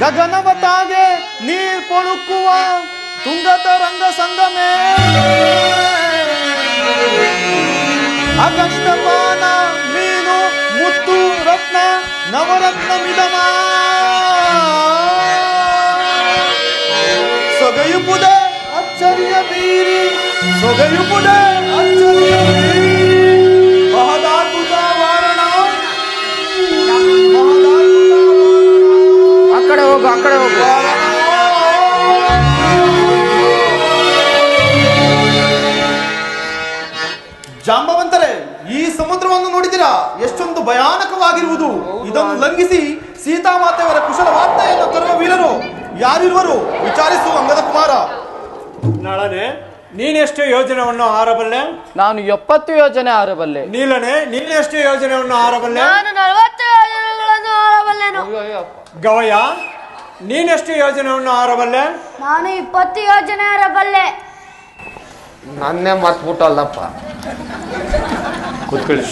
ಗಗನವತಾಗೆ ನೀರ್ ಪೊಳುಕುವ ತುಂಗತರಂಗ ಸಂಗಮೇ ಅಗಣಿತಮಾನ ಮೀನು ಮುತ್ತು ರತ್ನ ನವರತ್ನ ಮಿದಮ ಸೊಗಯುಪುದೆ ಅಚ್ಚರಿಯ ಬೀರಿ ಸೊಗಯುಪುದೆ ಅಚ್ಚರಿಯ ಬೀರಿ ಮಹದಾದ್ಭುತ ವಾರಣ ಆ ಕಡೆ ಹೋಗು ಜಾಂಬವಂತರೇ, ಈ ಸಮುದ್ರವನ್ನು ನೋಡಿದಿರಾ? ಎಷ್ಟೊಂದು ಭಯಾನಕವಾಗಿರುವುದು. ಇದನ್ನು ಲಂಘಿಸಿ ಸೀತಾಮಾತೆಯವರ ಕುಶಲ ವಾರ್ತೆಯನ್ನು ತರುವ ವೀರರು ಯಾರಿರುವರು? ವಿಚಾರಿಸು ಅಂಗದ ಕುಮಾರ. ನಳನೆ, ನೀನೆಷ್ಟು ಯೋಜನೆಯನ್ನು ಆರಬಲ್ಲೆ? ನಾನು 70 ಯೋಜನೆ ಆರಬಲ್ಲೆ. ನೀಲನೆ, ನೀನೆಷ್ಟು ಯೋಜನೆಯನ್ನು ಆರಬಲ್ಲೆ? ನಾನು 40 ಯೋಜನೆಗಳನ್ನು ಆರಬಲ್ಲೆನು. ಗವಯ, ನೀನೆಷ್ಟು ಯೋಜನೆಯನ್ನು ಆರಬಲ್ಲೆ? ನಾನು 20 ಯೋಜನೆ ಆರಬಲ್ಲೆ. ನನ್ನೇ ಮರ್ತ್ಬಿಟ್ಟಲ್ಲಪ್ಪ. ಕೂತ್ಕೊಳ್ಳಿ.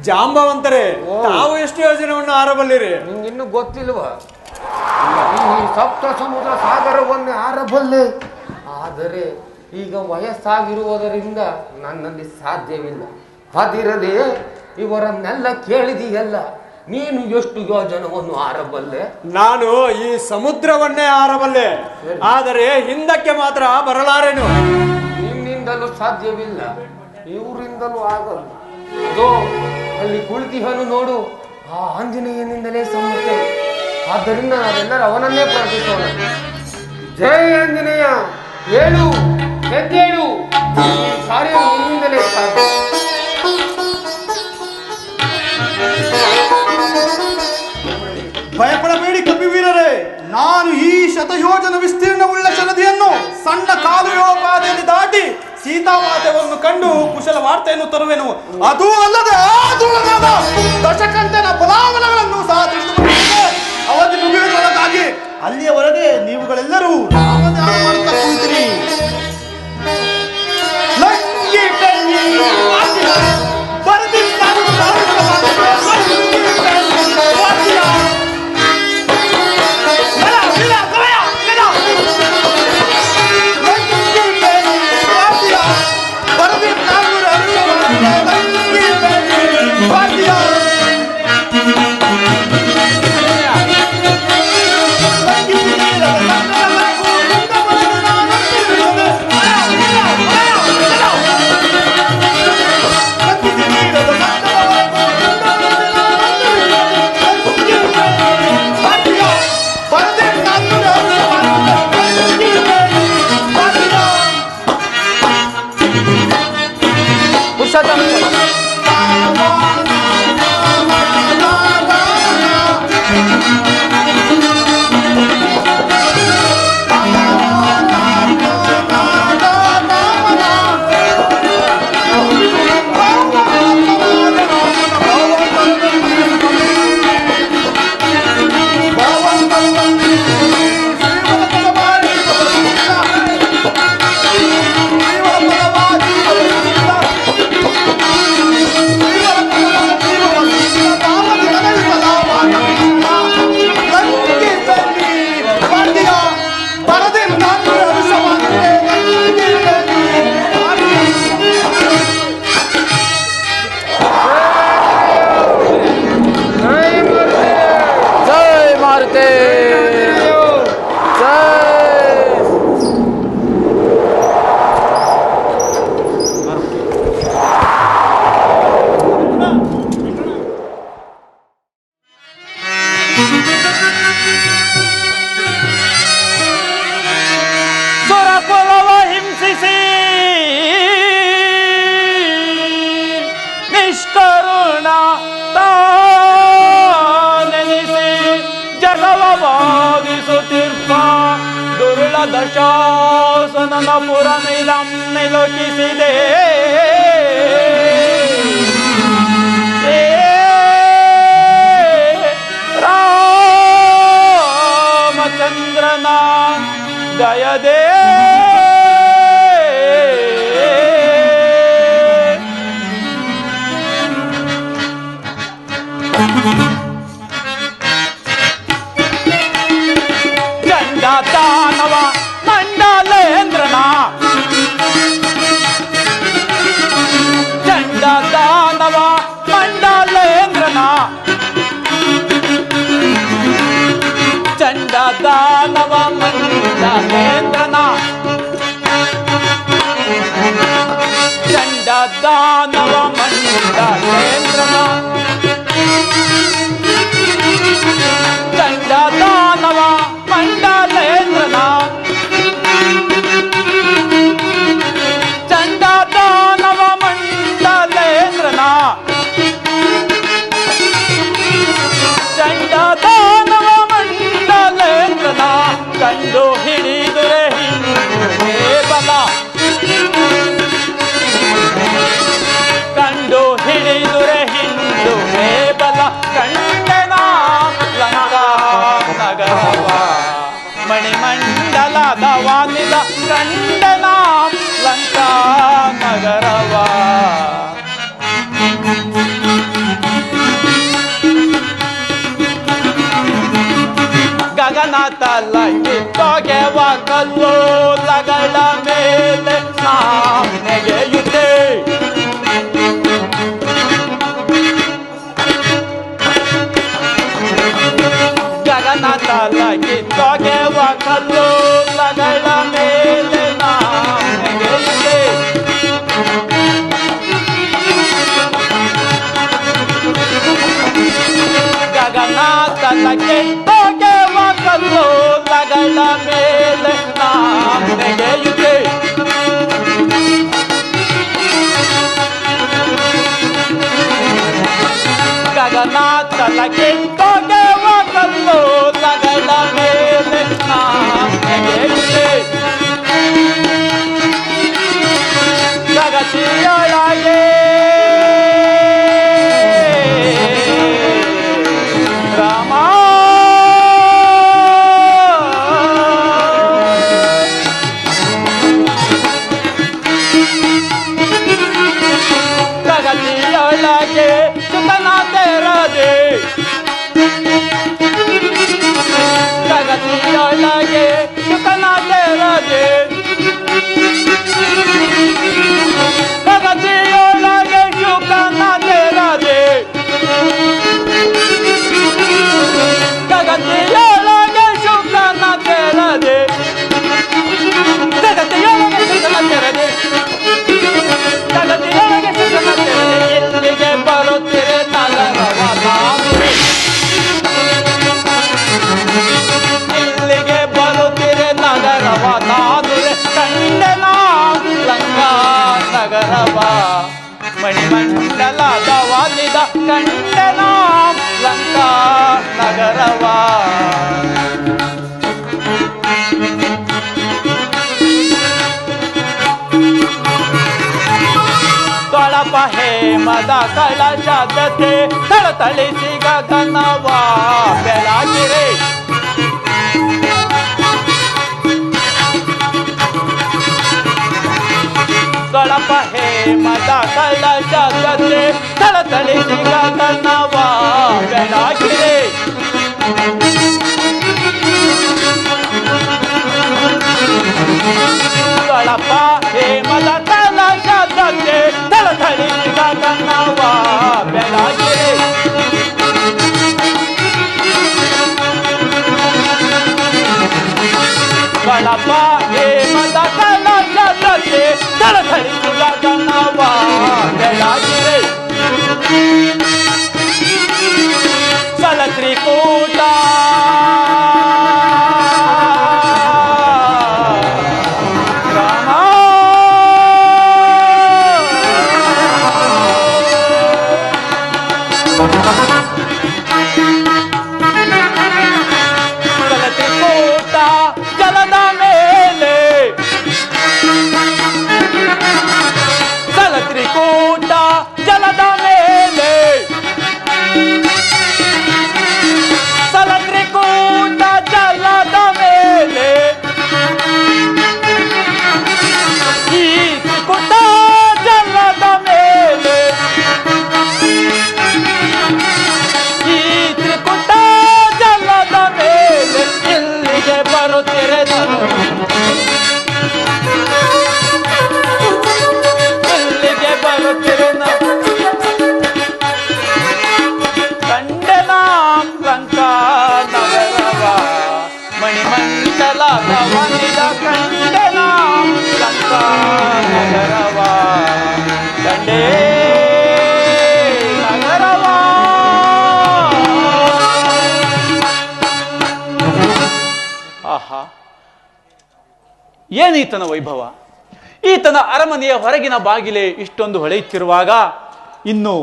ಜಾಂಬವಂತರೇ, ತಾವು ಎಷ್ಟು ಯೋಜನೆಯನ್ನು ಆರಬಲ್ಲಿರಿ? ನಿಂಗಿನ್ನೂ ಗೊತ್ತಿಲ್ವಾ? ಈ ಸಪ್ತ ಸಮುದ್ರ ಸಾಗರವನ್ನೇ ಆರಬಲ್ಲೆ. ಆದರೆ ಈಗ ವಯಸ್ಸಾಗಿರುವುದರಿಂದ ನನ್ನಲ್ಲಿ ಸಾಧ್ಯವಿಲ್ಲ. ಅದಿರಲಿ, ಇವರನ್ನೆಲ್ಲ ಕೇಳಿದೆಯಲ್ಲ, ನೀನು ಎಷ್ಟು ಯೋಜನವನ್ನು ಆರಬಲ್ಲೆ? ನಾನು ಈ ಸಮುದ್ರವನ್ನೇ ಆರಬಲ್ಲೆ, ಆದರೆ ಹಿಂದಕ್ಕೆ ಮಾತ್ರ ಬರಲಾರೆನು. ನಿನ್ನಿಂದಲೂ ಸಾಧ್ಯವಿಲ್ಲ, ಇವರಿಂದಲೂ ಆಗಲ್ಲ. ಅದೋ ಅಲ್ಲಿ ಕುಳಿತಿಹನು ನೋಡು, ಆ ಆಂಜನೇಯನಿಂದಲೇ ಸಮ್ಮತ. ಆದ್ದರಿಂದ ನಾವೆಲ್ಲರೂ ಅವನನ್ನೇ ಪ್ರಾರ್ಥಿಸೋಣ. ಜಯ ಆಂಜನೇಯ, ಹೇಳು, ಎದ್ದೇಳು, ಈ ಕಾರ್ಯ ನಿನ್ನಿಂದಲೇ ಸಾಧ್ಯ. ಭಯಪಡಬೇಡಿ ಕಪಿವೀರರೇ, ನಾನು ಈ ಶತಯೋಜನ ವಿಸ್ತೀರ್ಣವುಳ್ಳ ಶರದಿಯನ್ನು ಸಣ್ಣ ಕಾಲುಯೋಪಾದಿಯಲ್ಲಿ ದಾಟಿ ಸೀತಾಮಾತೆಯನ್ನು ಕಂಡು ಕುಶಲ ವಾರ್ತೆಯನ್ನು ತರುವೆನು. ಅದೂ ಅಲ್ಲದೆ ಆದುಳನಾದ ದಶಕಂಠನ ಬಲಾಬಲಗಳನ್ನು ಸಹ ತಿಳಿದುಕೊಂಡಿದ್ದೆ. ಅವಧಿ ಮುಗಿಯುವುದರೊಳಗಾಗಿ ಅಲ್ಲಿಯವರೆಗೆ ನೀವುಗಳೆಲ್ಲರೂ ರಾಮಧ್ಯಾನ ಮಾಡುತ್ತಾ ಕೂತಿರಿ. ದಶಾಸನನ ಪುರಮಿದಂ ನಿಲೋಕಿಸಿದೆ. ರಾಮಚಂದ್ರನ ದಯದೇ ಮಂಡಲೇಂದ್ರನ ಚಂಡ ದಾನವ ಮಂಡಲೇಂದ್ರನ ಚಂಡ ದಾನವ ಮಂಡಲೇಂದ್ರನ ಚಂಡ ದಾನವ ಮಂಡಲೇಂದ್ರನ ಚಂಡ ದಾನವ ಮಂಡಲೇಂದ್ರನ ಕಂಡು ಹಿಡಿದುರೆ ಹಿಂದೆ ಬಲ ಕಂಡು ಹಿಡಿದುರೆ ಹಿಂದು ಬಲ ಕಂಡನ ಲಂಕಾ ನಗರವ ಮಣಿಮಂಡಲದ ವಾನಿದ ಕಂಡನ ಲಂಕಾ ನಗರವ ಗಗನ ತಲಗಿ ತೊಗೆವ ಕಲ್ಲೋಲಗಳ ಮೇಲೆ ನೆಗೆಯುತ್ತೆ ಗಗನ ತಲಗಿ ತೊಗೆವ ಕಲ್ಲೋಲಗಳ ಮೇಲೆ ನೆಗೆಯುತ್ತೆ ಗಗನ ತಲಗಿ ತೊಗೆವ ಕಲ್ಲೋಲಗಳ ಮೇಲೆ ನೆಗೆಯುತ್ತೆ ಗಗನ ತಲಗಿ ತೊಗೆವ ಕಲ್ಲೋಲಗಳ ಮೇಲೆ ನೆಗೆಯುತ್ತೆ ಜಗತ್ತಿಯೊಳಗೆ ರಾಮ ಜಗತ್ತಿಯೊಳಗೆ ಸುಖನ ತೆರದೆ ಜಗತ್ತಿಯೊಳಗೆ ಸುಖನ ತೆರದೆ ಜಗತ್ತಿಯೊಳಗೆ ಸುಖನ ತೆರದೆ ಜಗತ್ತಿಯೊಳಗೆ ಸುಖನ ತೆರದೆ ಜಗತ್ತಿಯೊಳಗೆ ಸುಖನ ತೆರದೆ ಜಗತ್ತಿಯೊಳಗೆ ಸುಖನ ತೆರದೆ ಇಲ್ಲಿಗೆ ಬರುತ್ತಿರೆ ನಗರವ ನಾನುರೆ ಇಲ್ಲಿಗೆ ಬರುತ್ತಿರೆ ನಗರವ ನಾನುರೆ ಕಂಡನ ಲಂಕಾ ನಗರವ ಮಣಿಮಂಡಲದ ವಾಲಿದ ಕಂಡನ ಲಂಕಾ ನಗರವ ತೊಳಪ ಹೇಮದ ಕಳಶದತೆ ತಳತಳಿಸಿ ಗಗನವ ಬೆಳಗಿರೆ ತೊಳಪ ಹೇಮದ ಕಳಶದತೆ ತಳತಳಿಸಿ ಗಗನವ ಬೆಳಗಿರೆ ತೊಳಪ ಹೇಮದ ಕಳಶದತೆ ತಳತಳಿಸಿ ಗಗನವ ಬೆಳಗಿರೆ ತೊಳಪ ಹೇಮದ ಕಳಶದತೆ ತಳತಳಿಸಿ ಗಗನವ ಬೆಳಗಿರೆ ಸಲತ್ರಿಕೂಟ ಸಲತ್ರಿಕೂಟ ಜಲದ ಮೇಲೆ ಏನೀತನ ವೈಭವ! ಈತನ ಅರಮನೆಯ ಹೊರಗಿನ ಬಾಗಿಲೇ ಇಷ್ಟೊಂದು ಹೊಳೆಯುತ್ತಿರುವಾಗ ಇನ್ನು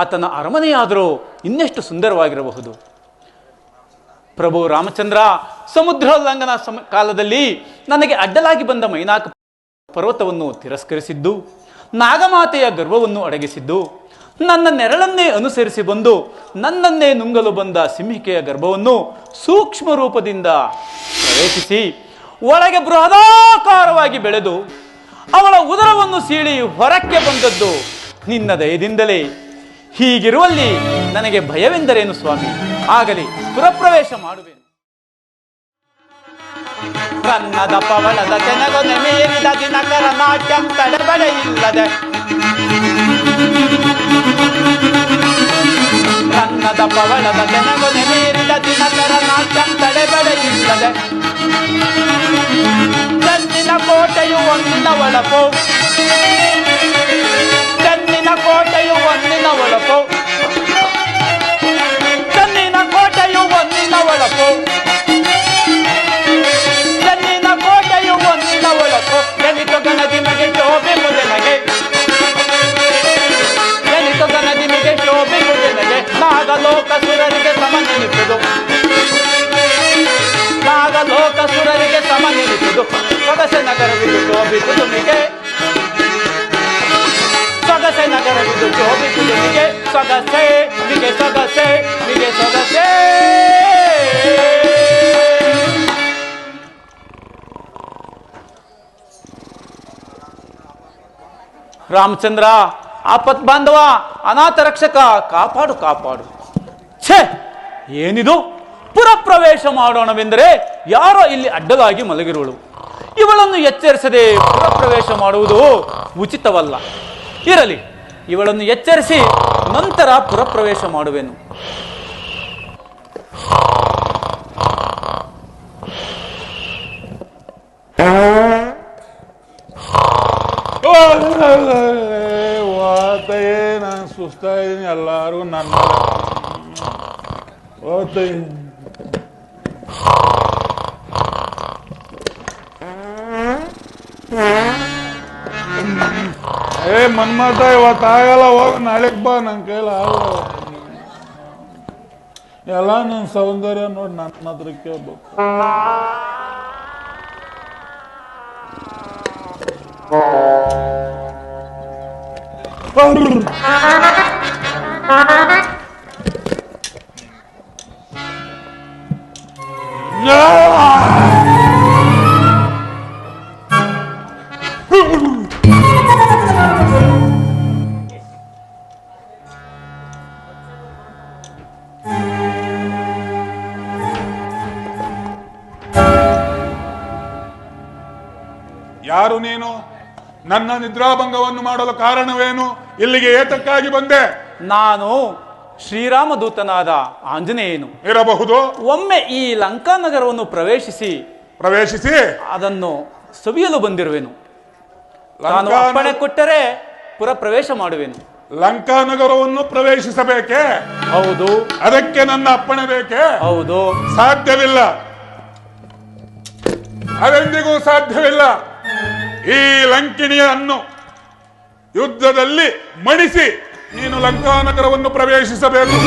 ಆತನ ಅರಮನೆಯಾದರೂ ಇನ್ನೆಷ್ಟು ಸುಂದರವಾಗಿರಬಹುದು. ಪ್ರಭು ರಾಮಚಂದ್ರ ಸಮುದ್ರೋಲ್ಲಂಘನ ಕಾಲದಲ್ಲಿ ನನಗೆ ಅಡ್ಡಲಾಗಿ ಬಂದ ಮೈನಾಕ ಪರ್ವತವನ್ನು ತಿರಸ್ಕರಿಸಿದ್ದು, ನಾಗಮಾತೆಯ ಗರ್ವವನ್ನು ಅಡಗಿಸಿದ್ದು, ನನ್ನ ನೆರಳನ್ನೇ ಅನುಸರಿಸಿ ಬಂದು ನನ್ನನ್ನೇ ನುಂಗಲು ಬಂದ ಸಿಂಹಿಕೆಯ ಗರ್ಭವನ್ನು ಸೂಕ್ಷ್ಮ ರೂಪದಿಂದ ಪ್ರವೇಶಿಸಿ ಒಳಗೆ ಬೃಹದಾಕಾರವಾಗಿ ಬೆಳೆದು ಅವಳ ಉದರವನ್ನು ಸೀಳಿ ಹೊರಕ್ಕೆ ಬಂದದ್ದು ನಿನ್ನ ದಯದಿಂದಲೇ. ಹೀಗಿರುವಲ್ಲಿ ನನಗೆ ಭಯವೆಂದರೇನು ಸ್ವಾಮಿ? ಆಗಲಿ, ಪುರಪ್ರವೇಶ ಮಾಡುವೆನು. ಕನ್ನದ ಪವಳದ ಜನಗೊನೆ ಮೀರಿದ ದಿನಕರ ನಾಟ್ಯ ತಡೆಬಡೆ ಇಲ್ಲದೆ, ಕನ್ನದ ಪವಳದ ಜನಗೊನೆ ಮೀರಿದ ದಿನಕರ ನಾಟ್ಯ ತಡೆಬಡೆ ಇಲ್ಲದೆ, ಚೆನ್ನಿನ ಕೋಟೆಯು ಒಂದಿನ ಒಳಪು, ಚೆನ್ನಿನ ಕೋಟೆಯು ಒಂದಿನ ಒಳಪು, ಚೆನ್ನಿನ ಕೋಟೆಯು ಒಂದಿನ ಒಳಪು, ಚೆನ್ನಿನ ಕೋಟೆಯು ಒಂದಿನ ಒಳಪು. ಎನಿತು ಗಣದಿಮಗೆ ಶೋಭೆ ಮುದೆನಗೆ, ಎನಿತು ಗಣದಿಮಗೆ ಶೋಭೆ ಮುದೆನಗೆ. ನಾಗಲೋಕ ಸುರರಿಗೆ ಸಮ ನೆನಪುದು, ನಾಗಲೋಕ ಸುರರಿಗೆ ಸಮ ನೆನಪುದು. ಸೊಗಸೆ ನಗರವಿದು ಶೋಭಿತು ತುಮಿಗೆ, ಸೊಗಸೆ ನಗರವಿದು ಶೋಭಿತು ತುಮಿಗೆ. ಸೊಗಸೆ ಮಿಗೆ ಸೊಗಸೆ ಮಿಗೆ ಸೊಗಸೆ. ರಾಮಚಂದ್ರ, ಆಪತ್ ಬಾಂಧವ, ಅನಾಥ ರಕ್ಷಕ, ಕಾಪಾಡು ಕಾಪಾಡು. ಛೇ, ಏನಿದು? ಪುರಪ್ರವೇಶ ಮಾಡೋಣವೆಂದರೆ ಯಾರೋ ಇಲ್ಲಿ ಅಡ್ಡಲಾಗಿ ಮಲಗಿರುವಳು. ಇವಳನ್ನು ಎಚ್ಚರಿಸದೆ ಪುರಪ್ರವೇಶ ಮಾಡುವುದು ಉಚಿತವಲ್ಲ. ಇರಲಿ, ಇವಳನ್ನು ಎಚ್ಚರಿಸಿ ನಂತರ ಪುರಪ್ರವೇಶ ಮಾಡುವೆನು. ನಾನು ಸುಸ್ತಾಗಿದ್ದೀನಿ, ಎಲ್ಲರೂ ನನ್ನ ಮನ್ಮಾತ ಇವತ್ತಾಗಲ್ಲ, ಹೋಗ ನಾಳೆಗ್ ಬಾ. ನನ್ನ ಕೈಲ ಎಲ್ಲ ನನ್ನ ಸೌಂದರ್ಯ ನೋಡಿ ನನ್ನ ಹತ್ರ ಕೇಳ್ಬೇಕು. ಯಾರು ನೀನು? ನನ್ನ ನಿದ್ರಾಭಂಗವನ್ನು ಮಾಡಲು ಕಾರಣವೇನು? ಇಲ್ಲಿಗೆ ಏತಕ್ಕಾಗಿ ಬಂದೆ? ನಾನು ಶ್ರೀರಾಮದೂತನಾದ ಆಂಜನೇಯನು ಇರಬಹುದು. ಒಮ್ಮೆ ಈ ಲಂಕಾ ನಗರವನ್ನು ಪ್ರವೇಶಿಸಿ ಅದನ್ನು ಸವಿಯಲು ಬಂದಿರುವೆನು. ನಾನು ಅಪ್ಪಣೆ ಕೊಟ್ಟರೆ ಪುರ ಪ್ರವೇಶ ಮಾಡುವೆನು. ಲಂಕಾ ನಗರವನ್ನು ಪ್ರವೇಶಿಸಬೇಕೆ? ಹೌದು. ಅದಕ್ಕೆ ನನ್ನ ಅಪ್ಪಣೆ ಬೇಕೆ? ಹೌದು. ಸಾಧ್ಯವಿಲ್ಲ, ಅದೆಂದಿಗೂ ಸಾಧ್ಯವಿಲ್ಲ. ಈ ಲಂಕಿಣಿಯನ್ನು ಯುದ್ಧದಲ್ಲಿ ಮಣಿಸಿ ನೀನು ಲಂಕಾನಗರವನ್ನು ಪ್ರವೇಶಿಸಬೇಕು.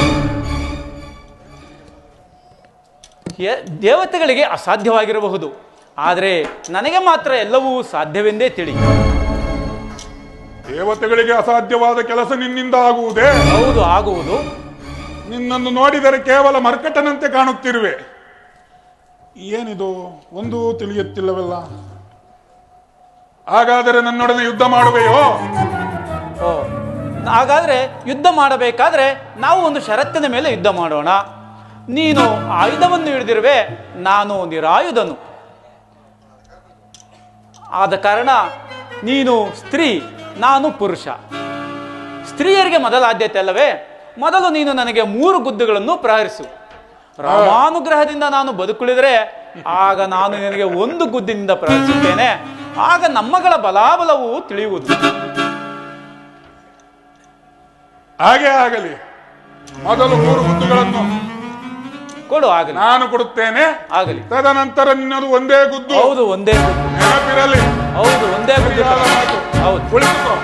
ದೇವತೆಗಳಿಗೆ ಅಸಾಧ್ಯವಾಗಿರಬಹುದು, ಆದರೆ ನನಗೆ ಮಾತ್ರ ಎಲ್ಲವೂ ಸಾಧ್ಯವೆಂದೇ ತಿಳಿ. ದೇವತೆಗಳಿಗೆ ಅಸಾಧ್ಯವಾದ ಕೆಲಸ ನಿನ್ನಿಂದ ಆಗುವುದೇ? ಹೌದು, ಆಗುವುದು. ನಿನ್ನನ್ನು ನೋಡಿದರೆ ಕೇವಲ ಮರ್ಕಟನಂತೆ ಕಾಣುತ್ತಿರುವೆ. ಏನಿದು ಒಂದು ತಿಳಿಯುತ್ತಿಲ್ಲವಲ್ಲ? ಹಾಗಾದರೆ ನನ್ನೊಡನೆ ಯುದ್ಧ ಮಾಡುವೆಯೋ? ಹಾಗಾದ್ರೆ ಯುದ್ಧ ಮಾಡಬೇಕಾದ್ರೆ ನಾವು ಒಂದು ಷರತ್ತಿನ ಮೇಲೆ ಯುದ್ಧ ಮಾಡೋಣ. ನೀನು ಆಯುಧವನ್ನು ಹಿಡಿದಿರುವೆ, ನಾನು ನಿರಾಯುಧನು. ಆದ ಕಾರಣ ನೀನು ಸ್ತ್ರೀ, ನಾನು ಪುರುಷ. ಸ್ತ್ರೀಯರಿಗೆ ಮೊದಲ ಆದ್ಯತೆ ಅಲ್ಲವೇ? ಮೊದಲು ನೀನು ನನಗೆ 3 ಗುದ್ದುಗಳನ್ನು ಪ್ರಹರಿಸು. ರಾಮಾನುಗ್ರಹದಿಂದ ನಾನು ಬದುಕುಳಿದರೆ ಆಗ ನಾನು ನಿನಗೆ 1 ಗುದ್ದಿನಿಂದ ಪ್ರಹರಿಸುತ್ತೇನೆ. ಆಗ ನಮ್ಮಗಳ ಬಲಾಬಲವು ತಿಳಿಯುವುದು. ಹಾಗೆ ಆಗಲಿ. ಮೊದಲು 3 ಗುದ್ದುಗಳನ್ನು ಕೊಡು. ಆಗಲಿ, ನಾನು ಕೊಡುತ್ತೇನೆ. ಆಗಲಿ. ತದನಂತರ ನಿನ್ನದು ಒಂದೇ ಗುದ್ದು. ಹೌದು, ಒಂದೇ ಗುದ್ದು. ನೆನಪಿರಲಿ. ಹೌದು, ಒಂದೇ ಗುದ್ದು. ಸರಿಯಾದ ಮಾತು. ಹೌದು. ಕುಳಿತುಕೋ.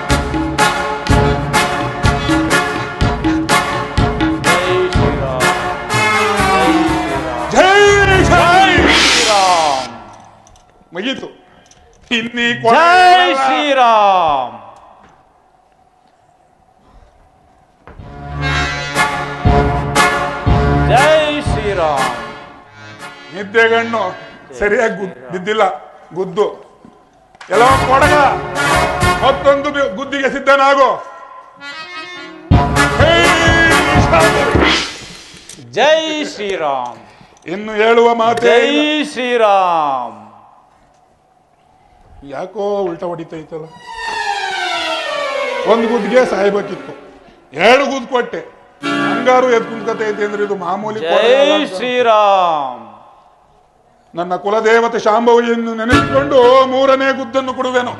ಜೈ ಶ್ರೀರಾಮ್. ಜೈ ಜೈ ಜೈ ಶ್ರೀರಾಮ್. ಮುಗೀತು. ಇನ್ನೀ ಜೈ ಶ್ರೀರಾಮ್. ಜೈ ಶ್ರೀರಾಮ್. ನಿದ್ದೆಗಣ್ಣು ಸರಿಯಾಗಿ ಬಿದ್ದಿಲ್ಲ. ಗುದ್ದು ಎಲ್ಲ ಕೊಡಗ ಮತ್ತೊಂದು ಗುದ್ದಿಗೆ ಸಿದ್ಧನಾಗು. ಜೈ ಶ್ರೀರಾಮ್. ಇನ್ನು ಹೇಳುವ ಮಾತೇ ಜೈ ಇಲ್ಲ. ಶ್ರೀರಾಮ್. ಯಾಕೋ ಉಲ್ಟಾ ಹೊಡಿತೈತಲ್ಲ. ಒಂದು ಗುದ್ದಿಗೆ ಸಾಯ್ಬೇಕಿತ್ತು, 2 ಗುದ್ದು ಕೊಟ್ಟೆ. ಹಂಗಾರು ಎದ್ ಕುಂತ್ಕತೈತೆ ಅಂದ್ರೆ ಇದು ಮಾಮೂಲಿ ಕೊಡಗ ಜೈ ಅಲ್ಲ ಅಂತ. ಶ್ರೀರಾಮ್. ನನ್ನ ಕುಲದೇವತೆ ಶಾಂಭವಿಯನ್ನು ನೆನೆಸಿಕೊಂಡು 3ನೇ ಗುದ್ದನ್ನು ಕೊಡುವೆನು.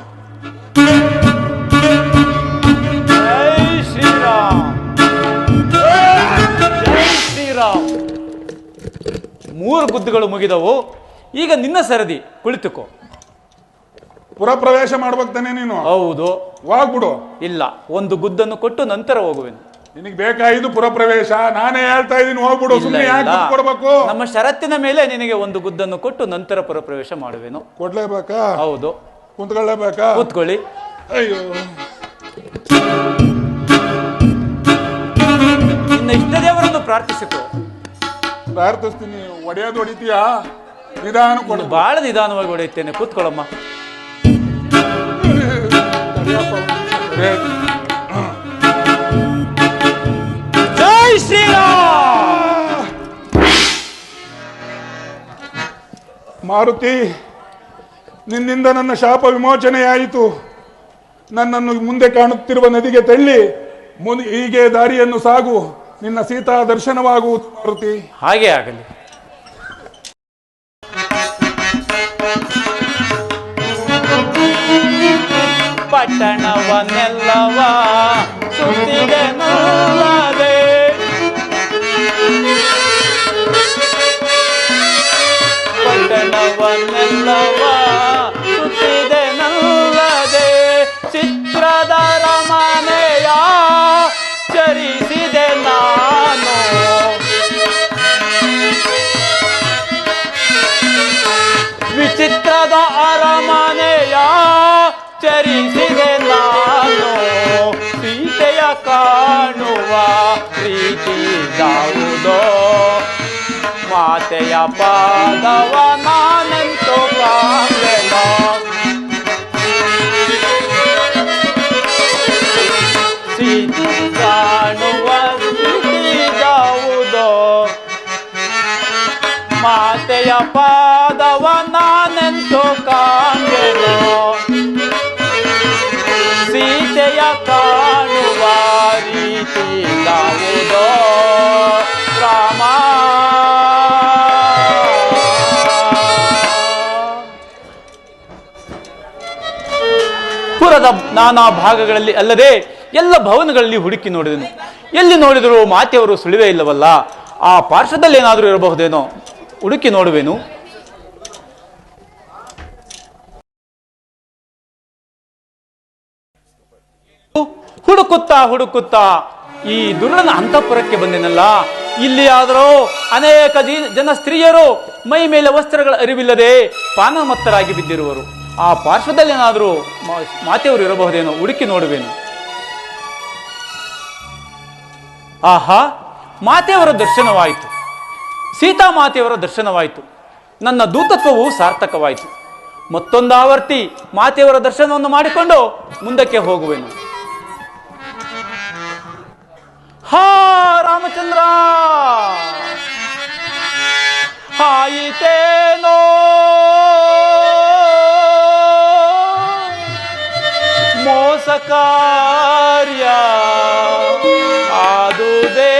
ಜೈ ಶ್ರೀರಾಮ್. ಜೈ ಶ್ರೀರಾಮ್. 3 ಗುದ್ದುಗಳು ಮುಗಿದವು. ಈಗ ನಿನ್ನ ಸರದಿ, ಕುಳಿತುಕೋ. ಪುರ ಪ್ರವೇಶ ಮಾಡ್ಬೇಕು ತಾನೆ ನೀನು? ಹೌದು. ಹೋಗ್ಬಿಡು. ಇಲ್ಲ, 1 ಗುದ್ದನ್ನು ಕೊಟ್ಟು ನಂತರ ಹೋಗುವೆನು. ನಿನಗೆ ಬೇಕಾಗಿದ್ದು ಪುರ ಪ್ರವೇಶ. ನಾನೇ ಹೇಳ್ತಾ ಇದ್ದೀನಿ, ಹೋಗ್ಬಿಡು. ಇಲ್ಲ, ಸುಮ್ಮನೆ ಯಾಕೆ ಇಲ್ಲ. ಗುದ್ದು ಕೊಡ್ಬೇಕು? ನಮ್ಮ ಷರತ್ತಿನ ಮೇಲೆ ನಿನಗೆ 1 ಗುದ್ದನ್ನು ಕೊಟ್ಟು ನಂತರ ಪುರಪ್ರವೇಶ ಮಾಡುವೆನು. ಕೊಡ್ಲೇಬೇಕಾ? ಹೌದು. ಕುಂತ್ಕೊಳ್ಳೇಬೇಕಾ? ಕೂತ್ಕೊಳ್ಳಿ. ಅಯ್ಯೋ, ನಿನ್ನ ಇಷ್ಟ ದೇವರನ್ನು ಪ್ರಾರ್ಥಿಸಿಕೊ. ಪ್ರಾರ್ಥಿಸ್ತೀನಿ. ಒಡೆಯೋದು ಹೊಡಿತೀಯಾ? ನಿಧಾನ ಕೊಡು. ಬಹಳ ನಿಧಾನವಾಗಿ ಹೊಡೆಯುತ್ತೇನೆ. ಕೂತ್ಕೊಳ್ಳಮ್ಮ. ತಡಿಯಪ್ಪ. ಜೈ ಶ್ರೀರಾಮ್. ಮಾರುತಿ, ನಿನ್ನಿಂದ ನನ್ನ ಶಾಪ ವಿಮೋಚನೆಯಾಯಿತು. ನನ್ನನ್ನು ಮುಂದೆ ಕಾಣುತ್ತಿರುವ ನದಿಗೆ ತಳ್ಳಿ ಹೀಗೆ ದಾರಿಯನ್ನು ಸಾಗು. ನಿನ್ನ ಸೀತಾ ದರ್ಶನವಾಗುವುದು ಮಾರುತಿ. ಹಾಗೆ ಆಗಲಿ. ಪಟ್ಟಣವನ್ನೆಲ್ಲವ ಸುತ್ತಿದೆ ನಲ್ಲದೆ, ಪಟ್ಟಣವನ್ನೆಲ್ಲವ ಸುತ್ತಿದೆ ನಲ್ಲದೆ, ಚಿತ್ರದ ರಮನೆಯ ಚರಿಸಿದೆ ನಾನು. ವಿಚಿತ್ರದ ಅರಮನೆಯ ಚರಿಸಿದೆ ನಾನು. ಸೀತೆಯ ಕಾಣುವ ಪ್ರೀತಿ ಯಾವುದೋ, ಮಾತೆಯ ಪಾದವ ನಾನೆಂತೋ ಕಾಣೆನೋ. ಸೀತೆ ಕಾಣುವ ಪ್ರೀತಿ ಯಾವುದೋ, ಮಾತೆಯ ಪಾದವ ನಾನೆಂತೋ ಕಾಣೆನೋ. ಸೀತೆಯ ಕಾಣುವ ರೀತಿ ಯಾವುದೋ ರಾಮ. ಪುರದ ನಾನಾ ಭಾಗಗಳಲ್ಲಿ ಅಲ್ಲದೆ ಎಲ್ಲ ಭವನಗಳಲ್ಲಿ ಹುಡುಕಿ ನೋಡಿದನು. ಎಲ್ಲಿ ನೋಡಿದರೂ ಮಾತೆಯವರು ಸುಳಿವೇ ಇಲ್ಲವಲ್ಲ. ಆ ಪಾರ್ಶ್ವದಲ್ಲಿ ಏನಾದರೂ ಇರಬಹುದೇನೋ, ಹುಡುಕಿ ನೋಡುವೆನು. ಹುಡುಕುತ್ತಾ ಹುಡುಕುತ್ತಾ ಈ ದುರ್ಲನ ಅಂತಃಪುರಕ್ಕೆ ಬಂದೆನಲ್ಲ. ಇಲ್ಲಿ ಆದರೂ ಅನೇಕ ಜನ ಸ್ತ್ರೀಯರು ಮೈ ಮೇಲೆ ವಸ್ತ್ರಗಳ ಅರಿವಿಲ್ಲದೆ ಪಾನಮತ್ತರಾಗಿ ಬಿದ್ದಿರುವರು. ಆ ಪಾರ್ಶ್ವದಲ್ಲಿ ಏನಾದರೂ ಮಾತೆಯವರು ಇರಬಹುದೇನೋ, ಹುಡುಕಿ ನೋಡುವೆನು. ಆಹಾ, ಮಾತೆಯವರ ದರ್ಶನವಾಯಿತು. ಸೀತಾ ಮಾತೆಯವರ ದರ್ಶನವಾಯಿತು. ನನ್ನ ದೂತತ್ವವು ಸಾರ್ಥಕವಾಯಿತು. ಮತ್ತೊಂದು ಆವರ್ತಿ ಮಾತೆಯವರ ದರ್ಶನವನ್ನು ಮಾಡಿಕೊಂಡು ಮುಂದಕ್ಕೆ ಹೋಗುವೆನು. ಹಾ ರಾಮಚಂದ್ರ, ಆಯಿತೇನೋ ಮೋಸ ಕಾರ್ಯ, ಆದುದೇ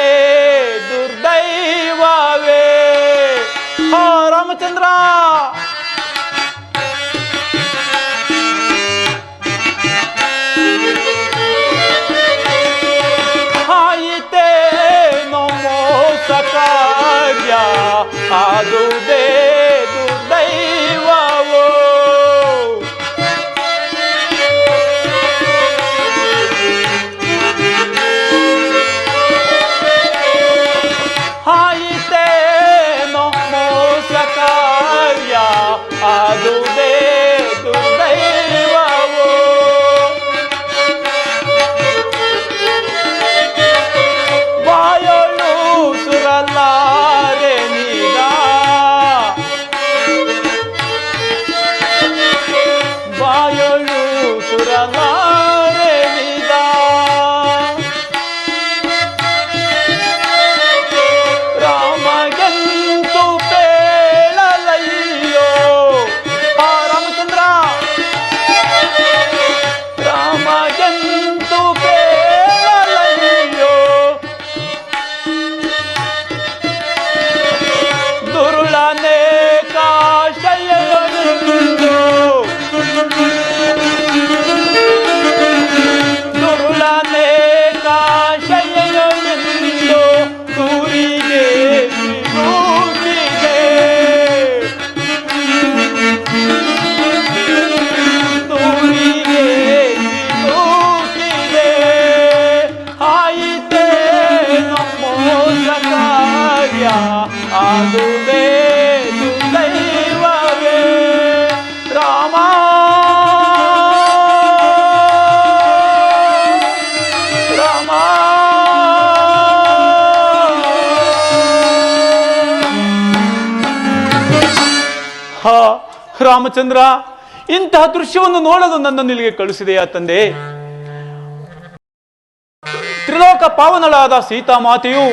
ದುರ್ದೈವವೇ. ಹಾ ರಾಮಚಂದ್ರ, ಆಯಿತೇನೋ ಮೋಸ ಕಾರ್ಯ, ಆದುದೇ ದುರ್ದೈವವೋ. ಆದುದೇ ದುರ್ದೈವವೇ ರಾಮ ರಾಮ ಹಾ ರಾಮಚಂದ್ರ, ಇಂತಹ ದೃಶ್ಯವನ್ನು ನೋಡಲು ನನ್ನನ್ನು ಇಲ್ಲಿಗೆ ಕಳುಹಿಸಿದೆಯಾ ತಂದೆ? ತ್ರಿಲೋಕ ಪಾವನಳಾದ ಸೀತಾಮಾತೆಯು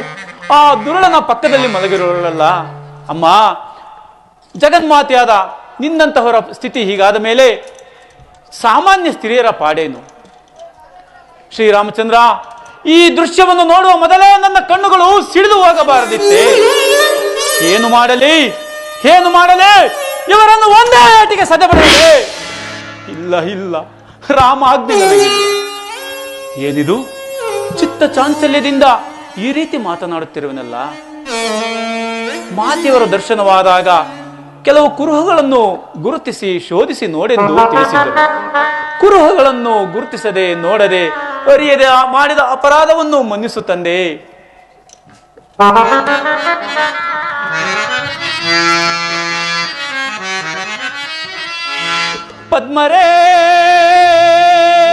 ಆ ದುರುಳನ ಪಕ್ಕದಲ್ಲಿ ಮಲಗಿರೋಳಲ್ಲ ಅಮ್ಮ. ಜಗನ್ಮಾತೆಯಾದ ನಿನ್ನಂತಹವರ ಸ್ಥಿತಿ ಹೀಗಾದ ಮೇಲೆ ಸಾಮಾನ್ಯ ಸ್ತ್ರೀಯರ ಪಾಡೇನು? ಶ್ರೀರಾಮಚಂದ್ರ, ಈ ದೃಶ್ಯವನ್ನು ನೋಡುವ ಮೊದಲೇ ನನ್ನ ಕಣ್ಣುಗಳು ಸಿಡಿದು ಹೋಗಬಾರದಿತ್ತೆ. ಏನು ಮಾಡಲಿ ಏನು ಮಾಡಲಿ? ಇವರನ್ನು ಒಂದೇ ಏಟಿಗೆ ಸದೆಬಡಲೇ? ಇಲ್ಲ ಇಲ್ಲ, ರಾಮ ಆಜ್ಞೆ ನನಗೆ. ಏನಿದು ಚಿತ್ತ ಚಾಂಚಲ್ಯದಿಂದ ಈ ರೀತಿ ಮಾತನಾಡುತ್ತಿರುವನಲ್ಲ? ಮಾತೆಯವರ ದರ್ಶನವಾದಾಗ ಕೆಲವು ಕುರುಹುಗಳನ್ನು ಗುರುತಿಸಿ ಶೋಧಿಸಿ ನೋಡೆಂದು ತಿಳಿಸಿದರು. ಕುರುಹುಗಳನ್ನು ಗುರುತಿಸದೆ ನೋಡದೆ ಅರಿಯದೆ ಮಾಡಿದ ಅಪರಾಧವನ್ನು ಮನ್ನಿಸು ತಂದೆ.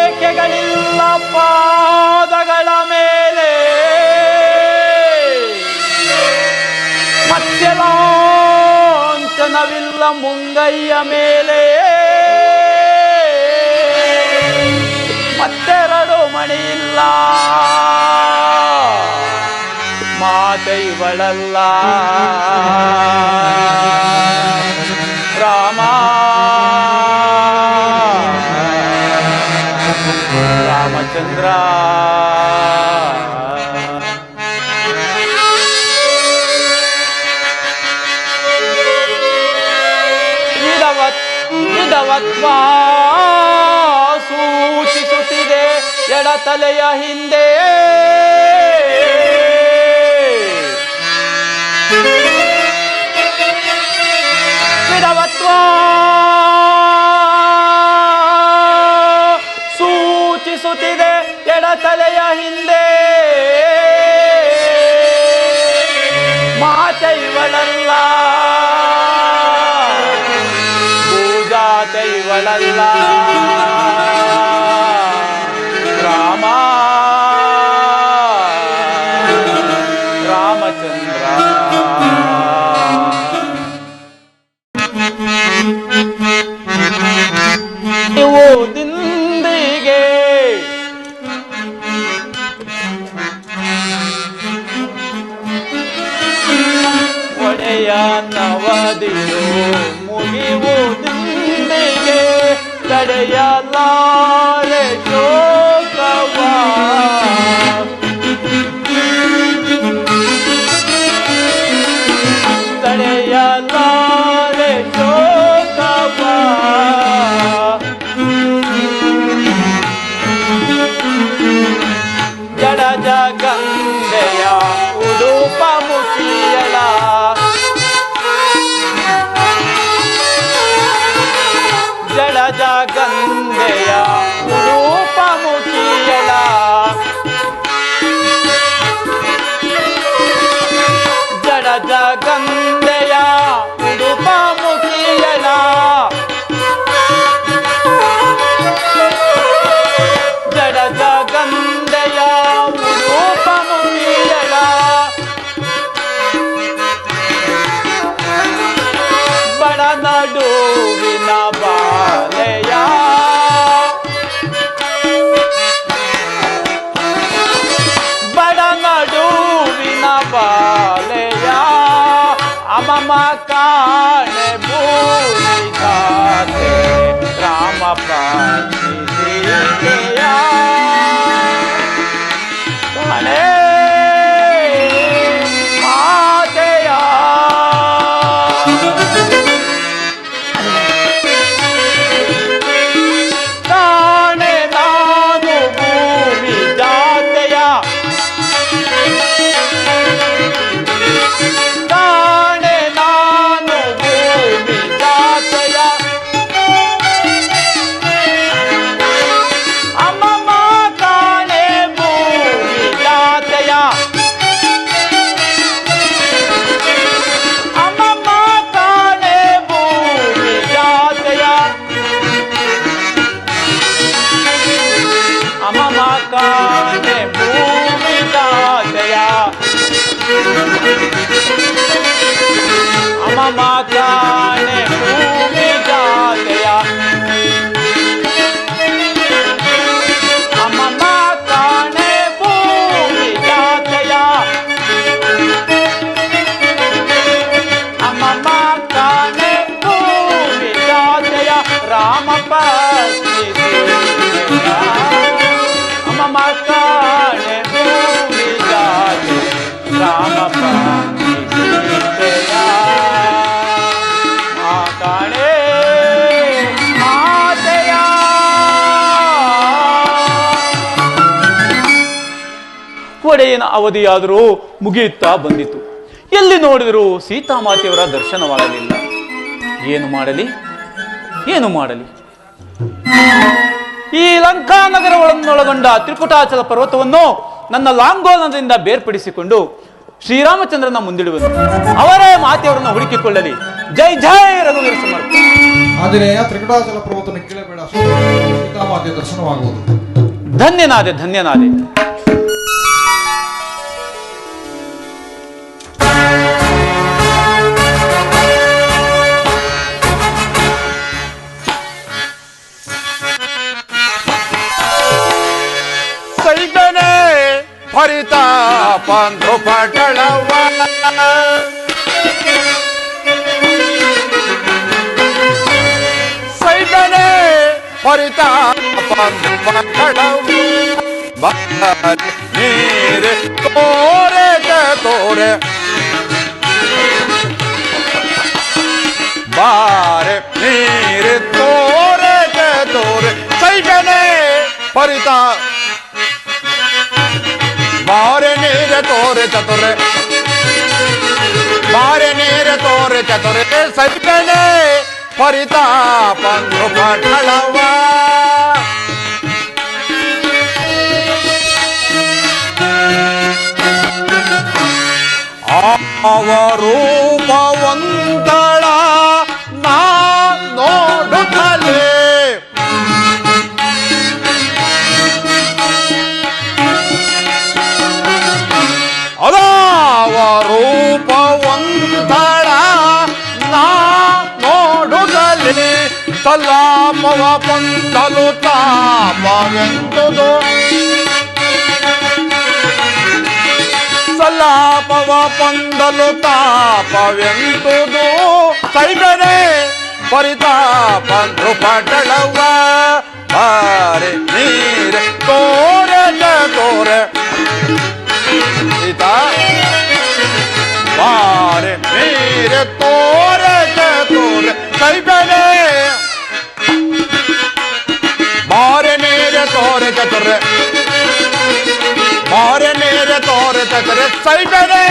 ಪದ್ಮರೇಖೆಗಳಿಲ್ಲ ಪಾದಗಳ ಮೇಲೆ, ಮತ್ಸ್ಯಲಾಂಛನವಿಲ್ಲ ಮುಂಗೈಯ ಮೇಲೆ, ಮತ್ತೆರಡು ಮಣಿಯಿಲ್ಲ ಮಾತೆ ಇವಳಲ್ಲ ರಾಮ ರಾಮಚಂದ್ರ. ವಿಧವತ್ವ ಸೂಚಿಸುತ್ತಿದೆ ಎಡತಲೆಯ ಹಿಂದೆ. ವಿಧವತ್ವ ಸೂಚಿಸುತ್ತಿದೆ ಎಡತಲೆಯ ಹಿಂದೆ. ಮಾತೆ ಇವಳಲ್ಲ, ಭೂಜಾತೆ ಇವಳಲ್ಲ ರಾಮ ರಾಮಚಂದ್ರ. ನೀವು ದಿಂದಿಗೆ ಒಡೆಯ ನವದಿಯು ಮುಗಿಯುವುದಿಂದಿಗೆ ತಡೆಯಲಾರೆ ಶೋಕವ. ತಡೆಯಲಾರೆ ಶೋಕವ. ಜಡಜ ಗಂಗೆಯ ಉಡುಪ ಮುಖಿಯಲ, ಜಡಜ ಗಂಗೆಯ ಉಡುಪ ಮುಖಿಯಲ, ಜಡಜ ಗಂಗೆಯ ಉಡುಪ ಮುಖಿಯಲ, ಜಡಜ ಗಂಗೆಯ ಉಡುಪ ಮುಖಿಯಲ, ಬಡ ನಡುವಿನ ಬಾಲೆಯ, ಬಡ ನಡುವಿನ ಬಾಲೆಯ, ಅಮಮ ಕಾಣೆ ಭೂಮಿದಾತೆ ರಾಮ ಪಾಣಿಸೀತೆಯ ಕಾಣೆ ಮಾತೆಯ. ಕಾಣೆ ನಾನು ಭೂಮಿ ಜಾತೆಯ, ಕಾಣೆ ನಾನು ಭೂಮಿ ಅಮಮ ಕಾಣೆ ಭೂಮಿ ಜಾತೆಯ ಅಮಮ ಕಾಣೆ ಭೂಮಿ ಜಾತೆಯ ಅಮಮ ಕಾಣೆ ಭೂಮಿ ಜಾತೆಯ ರಾಮ ಪತ್ನಿ ಸೀತೆಯ ಅಮಮ ಕಾಣೆ ಭೂಮಿ ಜಾತೆಯ ರಾಮ ಪತ್ನಿ ಸೀತೆಯ ಕಾಣೆ ಮಾತೆಯ. ಒಡೆಯನ ಅವಧಿಯಾದರೂ ಮುಗಿಯುತ್ತಾ ಬಂದಿತು. ಎಲ್ಲಿ ನೋಡಿದರೂ ಸೀತಾಮಾತೆಯವರ ದರ್ಶನವಾಗಲಿಲ್ಲ. ಏನು ಮಾಡಲಿ ಏನು ಮಾಡಲಿ? ಈ ಲಂಕಾ ನಗರಗಳನ್ನೊಳಗೊಂಡ ತ್ರಿಕುಟಾಚಲ ಪರ್ವತವನ್ನು ನನ್ನ ಲಾಂಗೋಲನದಿಂದ ಬೇರ್ಪಡಿಸಿಕೊಂಡು ಶ್ರೀರಾಮಚಂದ್ರನ ಮುಂದಿಡುವುದು. ಅವರೇ ಮಾತೆಯವರನ್ನು ಹುಡುಕಿಕೊಳ್ಳಲಿ. ಜೈ ಜೈ ರಘುವೀರ ಸಮರ್ಥ. ಆಂಜನೇಯ, ತ್ರಿಕುಟಾಚಲ ಪರ್ವತನ ಕೇಳಬೇಡ, ಸೀತಾಮಾತೆ ದರ್ಶನವಾಗುವುದು. ಧನ್ಯನಾದೆ ಧನ್ಯನಾದೆ. ಸೈಗನೆ ಪರಿತಾಪ ಪಟಳವ ಸೈಗನೆ ಪರಿತಾಪ ಪಟಳವ ನೀರೆ ತೋರೆ ತೋರೆ ಬಾರೆ ನೀರೆ ತೋರೆ ತೋರೆ ಸೈಗನೆ ಪರಿತಾ ಬಾರೆ ನೀರೆ ತೋರೆ ಚತುರೆ ಬಾರೆ ನೀರೆ ತೋರೆ ಚತುರೆ ಸೈಗನೆ ಪರಿತಾಪ ಪಟಳವ ಅವರೂಪವಂತಳ ನಾ ನೋಡುತ್ತಲೇ ಅವರೂಪವಂತಳ ನಾ ನೋಡುತ್ತಲೇ ಸಲಾಪವ ಪಂತಲು ತಾಪವೆಂದುದು ಸಲಾಪವ ಪಂದಲು ತಾಪವೆಂದುದು ಸೈಗನೆ ಪರಿತಾಪ ಪಟಳವ ಬಾರೆ ನೀರೆ ತೋರೆ ತೋರೆ ಸೀತಾ ಬಾರೆ ನೀರೆ ತೋರೆ ತೋರೆ ಸೈಗನೆ ಬಾರೆ ನೀರೆ ತೋರೆ ಚತುರೆ ಬಾರೆ ನೀರೆ ತೋರೆ ಚತುರೆ ಸೈಗನೆ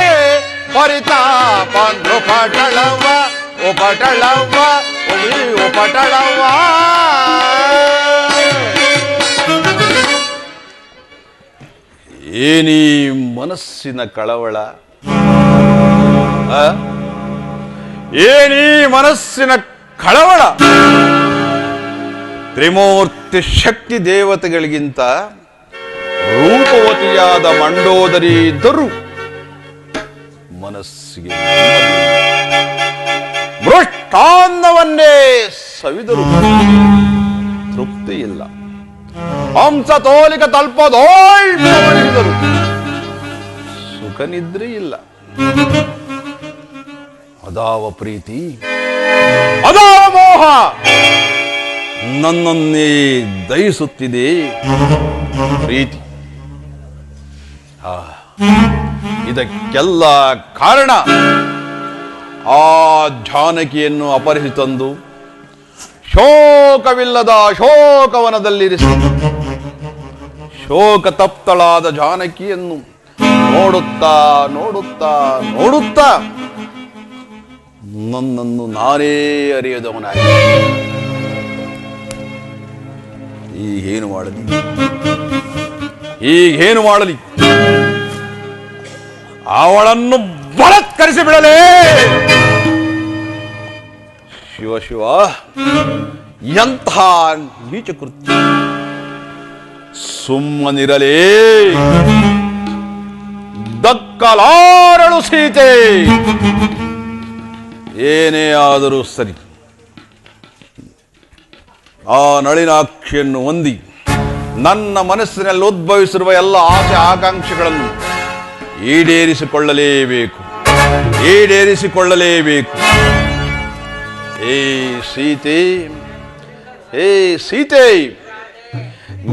ಪರಿತಾಪ ಪಟಳವ ಓ ಪಟಳವ ಓ ಪಟಳವ. ಏನೀ ಮನಸ್ಸಿನ ಕಳವಳ, ಏನೀ ಮನಸ್ಸಿನ ಕಳವಳ? ತ್ರಿಮೂರ್ತಿ ಶಕ್ತಿ ದೇವತೆಗಳಿಗಿಂತ ರೂಪವತಿಯಾದ ಮಂಡೋದರಿ ಇದ್ದರೂ ಮನಸ್ಸಿಗೆ ಮೃಷ್ಟಾನ್ನವನ್ನೇ ಸವಿದರು ತೃಪ್ತಿ ಇಲ್ಲ. ಹಂಸ ತೋಲಿಕ ತಲ್ಪದೋಳ್ಪವನಿಸಿದರು ಸುಖ ನಿದ್ರೆ ಇಲ್ಲ. ಅದಾವ ಪ್ರೀತಿ, ಅದಾವ ಮೋಹ ನನ್ನನ್ನೇ ದಹಿಸುತ್ತಿದೆ. ಪ್ರೀತಿ, ಇದಕ್ಕೆಲ್ಲ ಕಾರಣ ಆ ಜಾನಕಿಯನ್ನು ಅಪಹರಿಸಿ ತಂದು ಶೋಕವಿಲ್ಲದ ಶೋಕವನದಲ್ಲಿರಿಸಿ ಶೋಕ ತಪ್ತಳಾದ ಜಾನಕಿಯನ್ನು ನೋಡುತ್ತಾ ನೋಡುತ್ತಾ ನೋಡುತ್ತಾ ನನ್ನನ್ನು ನಾನೇ ಅರಿಯದವನಾಗಿ ಈಗೇನು ಮಾಡಲಿ, ಈಗೇನು ಮಾಡಲಿ? ಅವಳನ್ನು ಬಲತ್ಕರಿಸಿ ಬಿಡಲೇ? ಶಿವ ಶಿವ, ಎಂಥ ನೀಚ ಕೃತ್ಯ! ಸುಮ್ಮನಿರಲೇ, ದಕ್ಕ ಬದುಕಲಾರಳು ಸೀತೆ. ಏನೇ ಆದರೂ ಸರಿ, ಆ ನಳಿನಾಕ್ಷಿಯನ್ನು ಹೊಂದಿ ನನ್ನ ಮನಸ್ಸಿನಲ್ಲಿ ಉದ್ಭವಿಸಿರುವ ಎಲ್ಲ ಆಸೆ ಆಕಾಂಕ್ಷೆಗಳನ್ನು ಈಡೇರಿಸಿಕೊಳ್ಳಲೇಬೇಕು. ಏ ಸೀತೆ, ಏ ಸೀತೆ,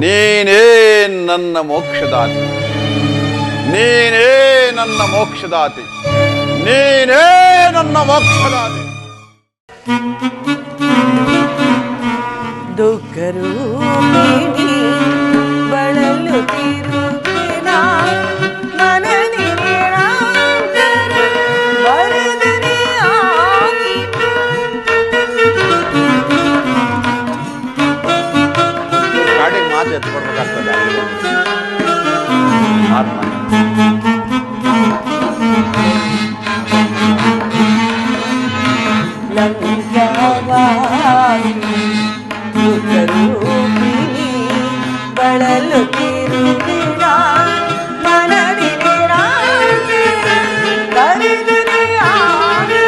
ನೀನೇ ನನ್ನ ಮೋಕ್ಷದಾತೆ, ನೀನೇ ನನ್ನ ಮೋಕ್ಷದಾತೆ, ನೀನೇ ನನ್ನ ಮೋಕ್ಷದಾತೆ. ದುಃಖರೂಪಿಣಿ ಬಳಲುತ್ತಿರುವೆನ ಮನದಿ ನಿರಾಕರ ವರದನೆಯಾಗಿ. ಗಾಡಿಗೆ ಮಾತು ಎತ್ಕೊಡ್ಬೇಕಾಗ್ತದೆ. ದುಃಖರೂಪಿಣಿ ಬಳಲುತ್ತಿರುವೆನ ಮನದಿ ನಿರಾಕರ ವರದನೆಯಾಗಿ.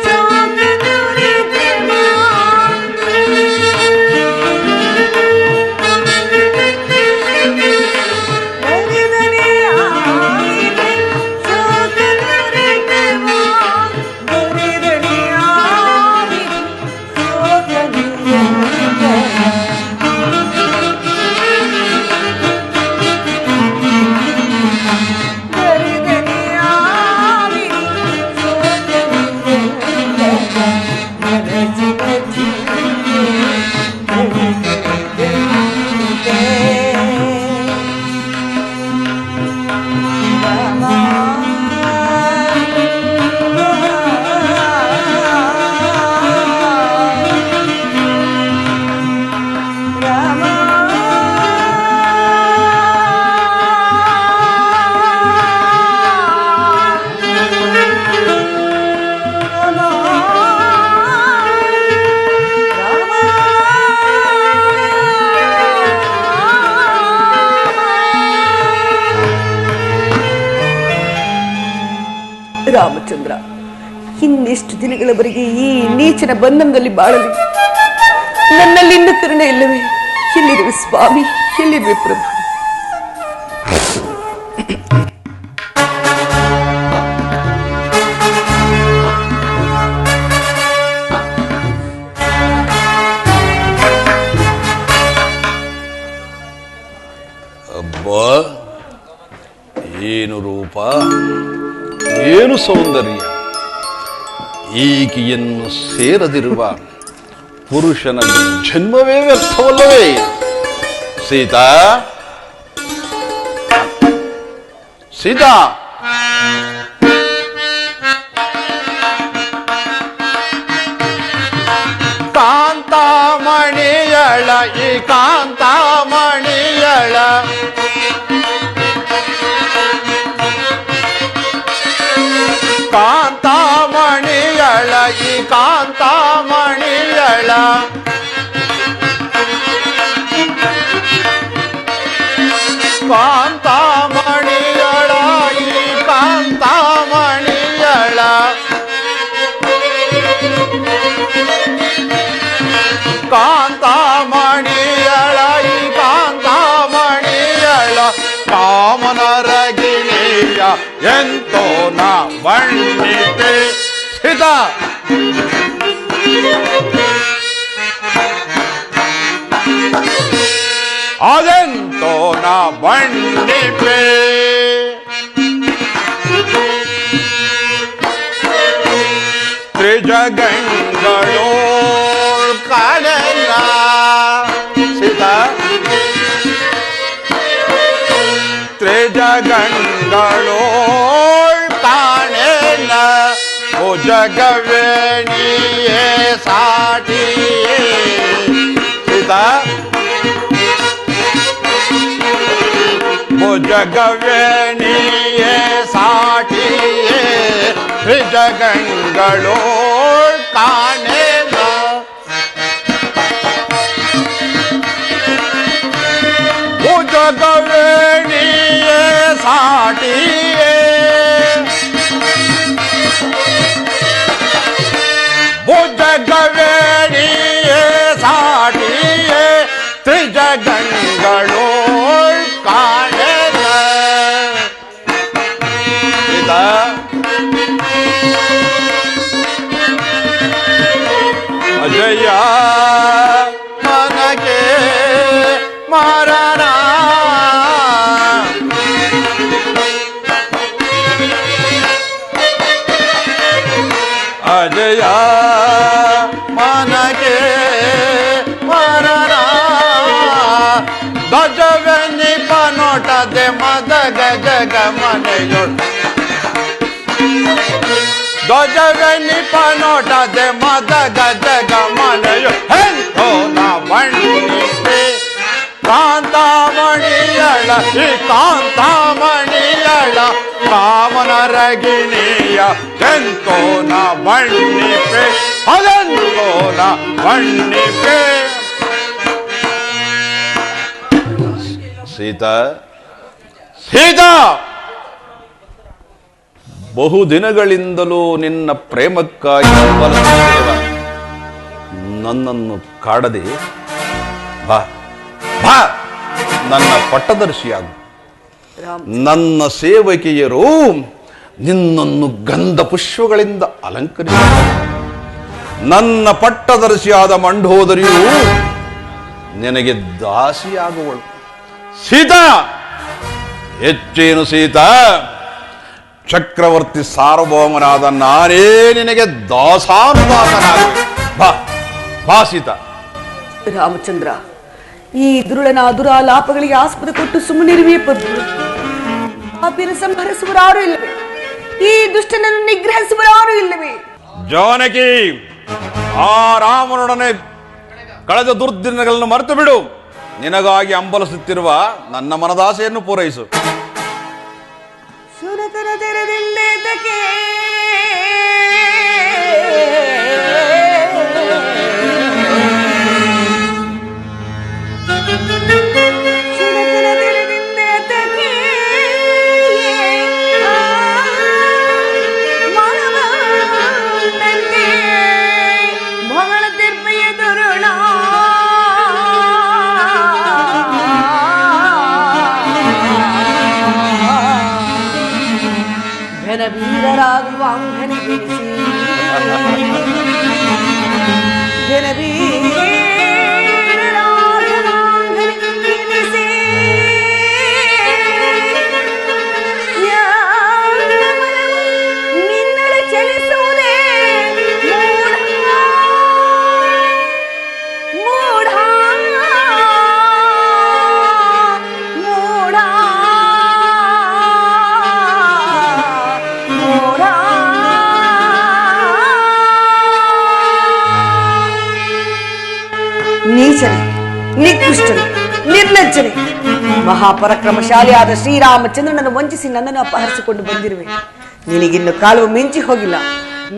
ಶೋಕ ದುರಿತವ ರಾಮಚಂದ್ರ, ಇನ್ನೆಷ್ಟು ದಿನಗಳವರೆಗೆ ಈ ನೀಚನ ಬಂಧನದಲ್ಲಿ ಬಾಳಲಿ? ನನ್ನಲ್ಲಿ ಇನ್ನು ಕರುಣೆ ಇಲ್ಲವೇ? ಎಲ್ಲಿರುವೆ ಸ್ವಾಮಿ, ಎಲ್ಲಿರುವೆ ಪ್ರಭು? ಅಬ್ಬಾ, ಏನು ರೂಪ, ಏನು ಸೌಂದರ್ಯ! ಈಕೆಯನ್ನು ಸೇರದಿರುವ ಪುರುಷನ ಜನ್ಮವೇ ವ್ಯರ್ಥವಲ್ಲವೇ? ಸೀತಾ, ಸೀತಾ, ಕಾಂತಾಮಣಿಯಳ ಈ ಕಾಂತಾಮಣಿಯಳ ಕಾಂತಾಮಣಿಯಳ ಈ ಕಾಂತಾಮಣಿಯಳ ಕಾಂತಾಮಣಿಯಳ ಈ ಕಾಂತಾಮಣಿಯಳ ಕಾಂತಾಮಣಿಯಳ ಈ ಕಾಂತಾಮಣಿಯಳ ಕಾಮನರ ಗಿಣಿಯ ಎಂತೋ ನಾ ಬಣ್ಣಿತೆ. ಸೀತಾ, ಅದೆಂತೋ ನಾ ಬಣ್ಣಿತೆ. ತ್ರಿಜಗಂಗಳೋ ಕಾಣೆಲ್ಲ. ಸೀತಾ, ತ್ರಿಜಗಂಗಳೋ ಕಾಣೆಲ್ಲ. ಭುಜಗವೇಣಿಯೇ ಸಾಟಿಯೇ. ಸೀತಾ, ಭುಜಗವೇಣಿಯೇ ಸಾಟಿಯೇ. ತ್ರಿಜಗಂಗಳೋ ಕಾಣೆಲ್ಲ. ಭುಜಗವೇಣಿಯೇ ಸಾಟಿಯೇ. ಅಜಯ ಮನಗೆ ಮರಣ ಧ್ವಜವೆನಿ ಪನೋಟದೆ ಮದ ಗಜ ಗಮನೆಯೊಳು ಧ್ವಜವೆನಿ ಪನೋಟದೆ ಮದ ಗಜ ಗಮನೆಯೊ ಹೆಂತೋ ನ ಬಣ್ಣಿಕೆ ಕಾಂತಾಮಣಿಯಳ ಈ ಕಾಂತಾಮಣಿಯಳ ಕಾಮನರಗಿಣಿಯ ಎಂತೋನ ಬಣ್ಣಿಪೆ ಅದೆಂತೋನ ಬಣ್ಣಿಪೆ. ಸೀತಾ ಸೀತಾ, ಬಹುದಿನಗಳಿಂದಲೂ ನಿನ್ನ ಪ್ರೇಮಕ್ಕಾಗಿ ಬಲಸುತ್ತಿರುವ ನನ್ನನ್ನು ಕಾಡದೆ ಬಾ ಬಾ, ನನ್ನ ಪಟ್ಟದರ್ಶಿಯಾಗು. ನನ್ನ ಸೇವಕಿಯರು ನಿನ್ನನ್ನು ಗಂಧ ಪುಷ್ಪಗಳಿಂದ ಅಲಂಕರಿಸ, ನನ್ನ ಪಟ್ಟದರ್ಶಿಯಾದ ಮಂಡೋದರಿಯು ನಿನಗೆ ದಾಸಿಯಾಗುವಳು. ಸೀತಾ, ಹೆಚ್ಚೇನು ಸೀತಾ, ಚಕ್ರವರ್ತಿ ಸಾರ್ವಭೌಮನಾದ ನಾನೇ ನಿನಗೆ ದಾಸಾನುದಾಸನಾಗುವೆ. ಬಾ ಬಾ ಸೀತಾ. ರಾಮಚಂದ್ರ, ಈ ದುರುಳನ ದುರಾಲಾಪಗಳಿಗೆ ಆಸ್ಪದ ಕೊಟ್ಟು ಸುಮ್ಮನಿರುವೆ ಪ್ರಭು. ಪಾಪಿನ ಸಂಹರಿಸುವರಾರು ಇಲ್ಲವೇ? ಈ ದುಷ್ಟನನ್ನು ನಿಗ್ರಹಿಸುವರಾರು ಇಲ್ಲವೇ? ಜಾನಕಿ, ಆ ರಾಮನೊಡನೆ ಕಳೆದ ದುರ್ದಿನಗಳನ್ನು ಮರೆತು ಬಿಡು. ನಿನಗಾಗಿ ಹಂಬಲಿಸುತ್ತಿರುವ ನನ್ನ ಮನದಾಸೆಯನ್ನು ಪೂರೈಸು. ಶುನಕನ ತೆರೆದಿಂದೇತಕ್ಕೆ ವೀರರಾಗುವ ಅಂಗನಿಗಿರಿಸಿ ನಿನ್ನಳು ಚಲಿಸುವುದೇ ಮೂಢ ಮೂಢ ನೀಚನೆ, ನಿಕೃಷ್ಟನೆ, ನಿರ್ಲಜ್ಜನೆ, ಮಹಾಪರಾಕ್ರಮಶಾಲಿಯಾದ ಶ್ರೀರಾಮಚಂದ್ರನನ್ನು ವಂಚಿಸಿ ನನ್ನನ್ನು ಅಪಹರಿಸಿಕೊಂಡು ಬಂದಿರುವೆ. ನಿನಗಿನ್ನು ಕಾಲವು ಮಿಂಚಿ ಹೋಗಿಲ್ಲ.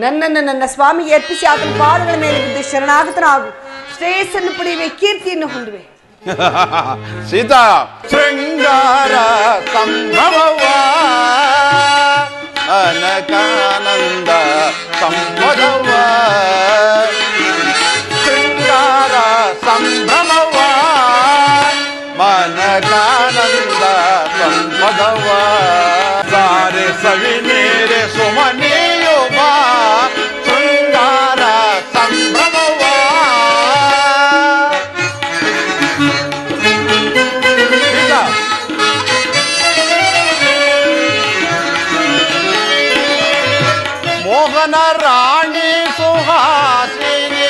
ನನ್ನನ್ನು ನನ್ನ ಸ್ವಾಮಿಗೆ ಅರ್ಪಿಸಿ ಆತನ ಪಾದಗಳ ಮೇಲೆ ಬಿದ್ದು ಶರಣಾಗತನಾಗು. ಶ್ರೇಯಸ್ಸನ್ನು ಪಡೆಯುವೆ, ಕೀರ್ತಿಯನ್ನು ಹೊಂದುವೆ. ಸೀತಾ, ಶೃಂಗಾರ ಸಂಭವ ಅನಕಾನಂದ ಸಂಪದವ ಶೃಂಗಾರ ಸಂಭ್ರಮವ ಮನಕಾನಂದ ಸಂಪದವ ಸಾರೆ ಸವಿ ನೀರೆ ಸುಮನಿಯು ಬಾ ಶೃಂಗಾರ ಸಂಭ್ರಮವ. ಮೋಹನ ರಾಣಿ ಸುಹಾಸಿನಿ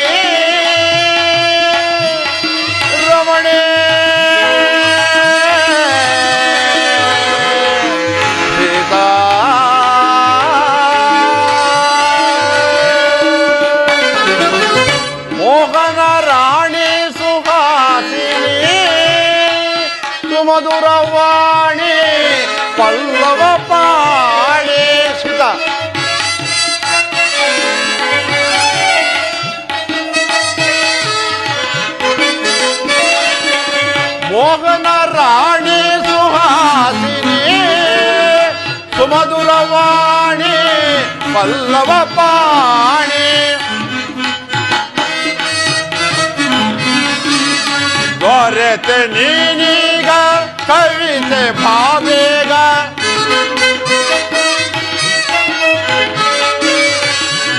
ರಮಣೆ ಸೀತಾ ಮೋಹನ ರಾಣಿ ಸುಹಾಸಿನಿ ಸುಮಧುರವಾಣಿ ಪಲ್ಲವ ಪಾಣಿ ಸೀತಾ ಮೋಹನ ರಾಣಿ ಸುಹಾಸಿನಿ ಸುಮಧುರವಾಣಿ ಪಲ್ಲವ ಪಾಣಿ ದೊರೆತೆ ನೀನೀಗ ಕವಿತೆ ಭಾವೇಗ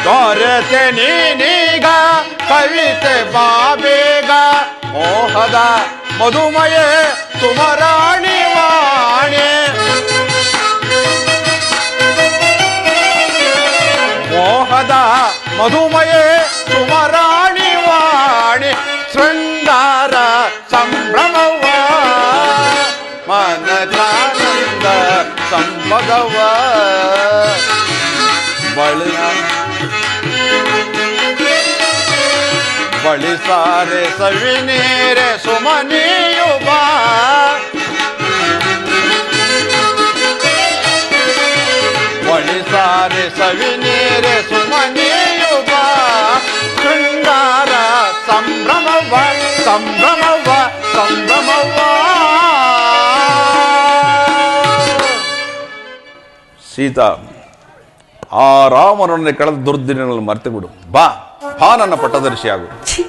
ದೊರೆತೆ ನೀನೀಗ ಕವಿತೆ ಬಾಬೇಗ ಮೋಹದ ಮಧುಮಯೇ ಸುಮರಾಣಿ ವಾಣಿ ಮೋಹ ಮೋಹದ ಮಧುಮಯೇ ಸುಮರಾಣಿ ವಾಣಿ ಶೃಂಗಾರ ಸಂಭ್ರಮವ ಮನಕಾನಂದ ಸಂಪದವ ಬಳಿಸಾರೆ ಸವಿನೇರೆ ಸುಮನಿಯುವ ಬಳಿಸಾರೆ ಸವಿನೇರೆ ಸುಮನಿಯುವ ಶೃಂಗಾರ ಸಂಭ್ರಮವ ಸಂಭ್ರಮವ ಸಂಭ್ರಮವ. ಸೀತಾ, ಆ ರಾಮನನ್ನೇ ಕಳೆದ ದುರ್ದಿನಗಳನ್ನು ಮರೆತು ಬಿಡು. ಬಾ ಬಾ ನನ್ನ ಪಟ್ಟದರ್ಶಿಯಾಗು. ಛೀ!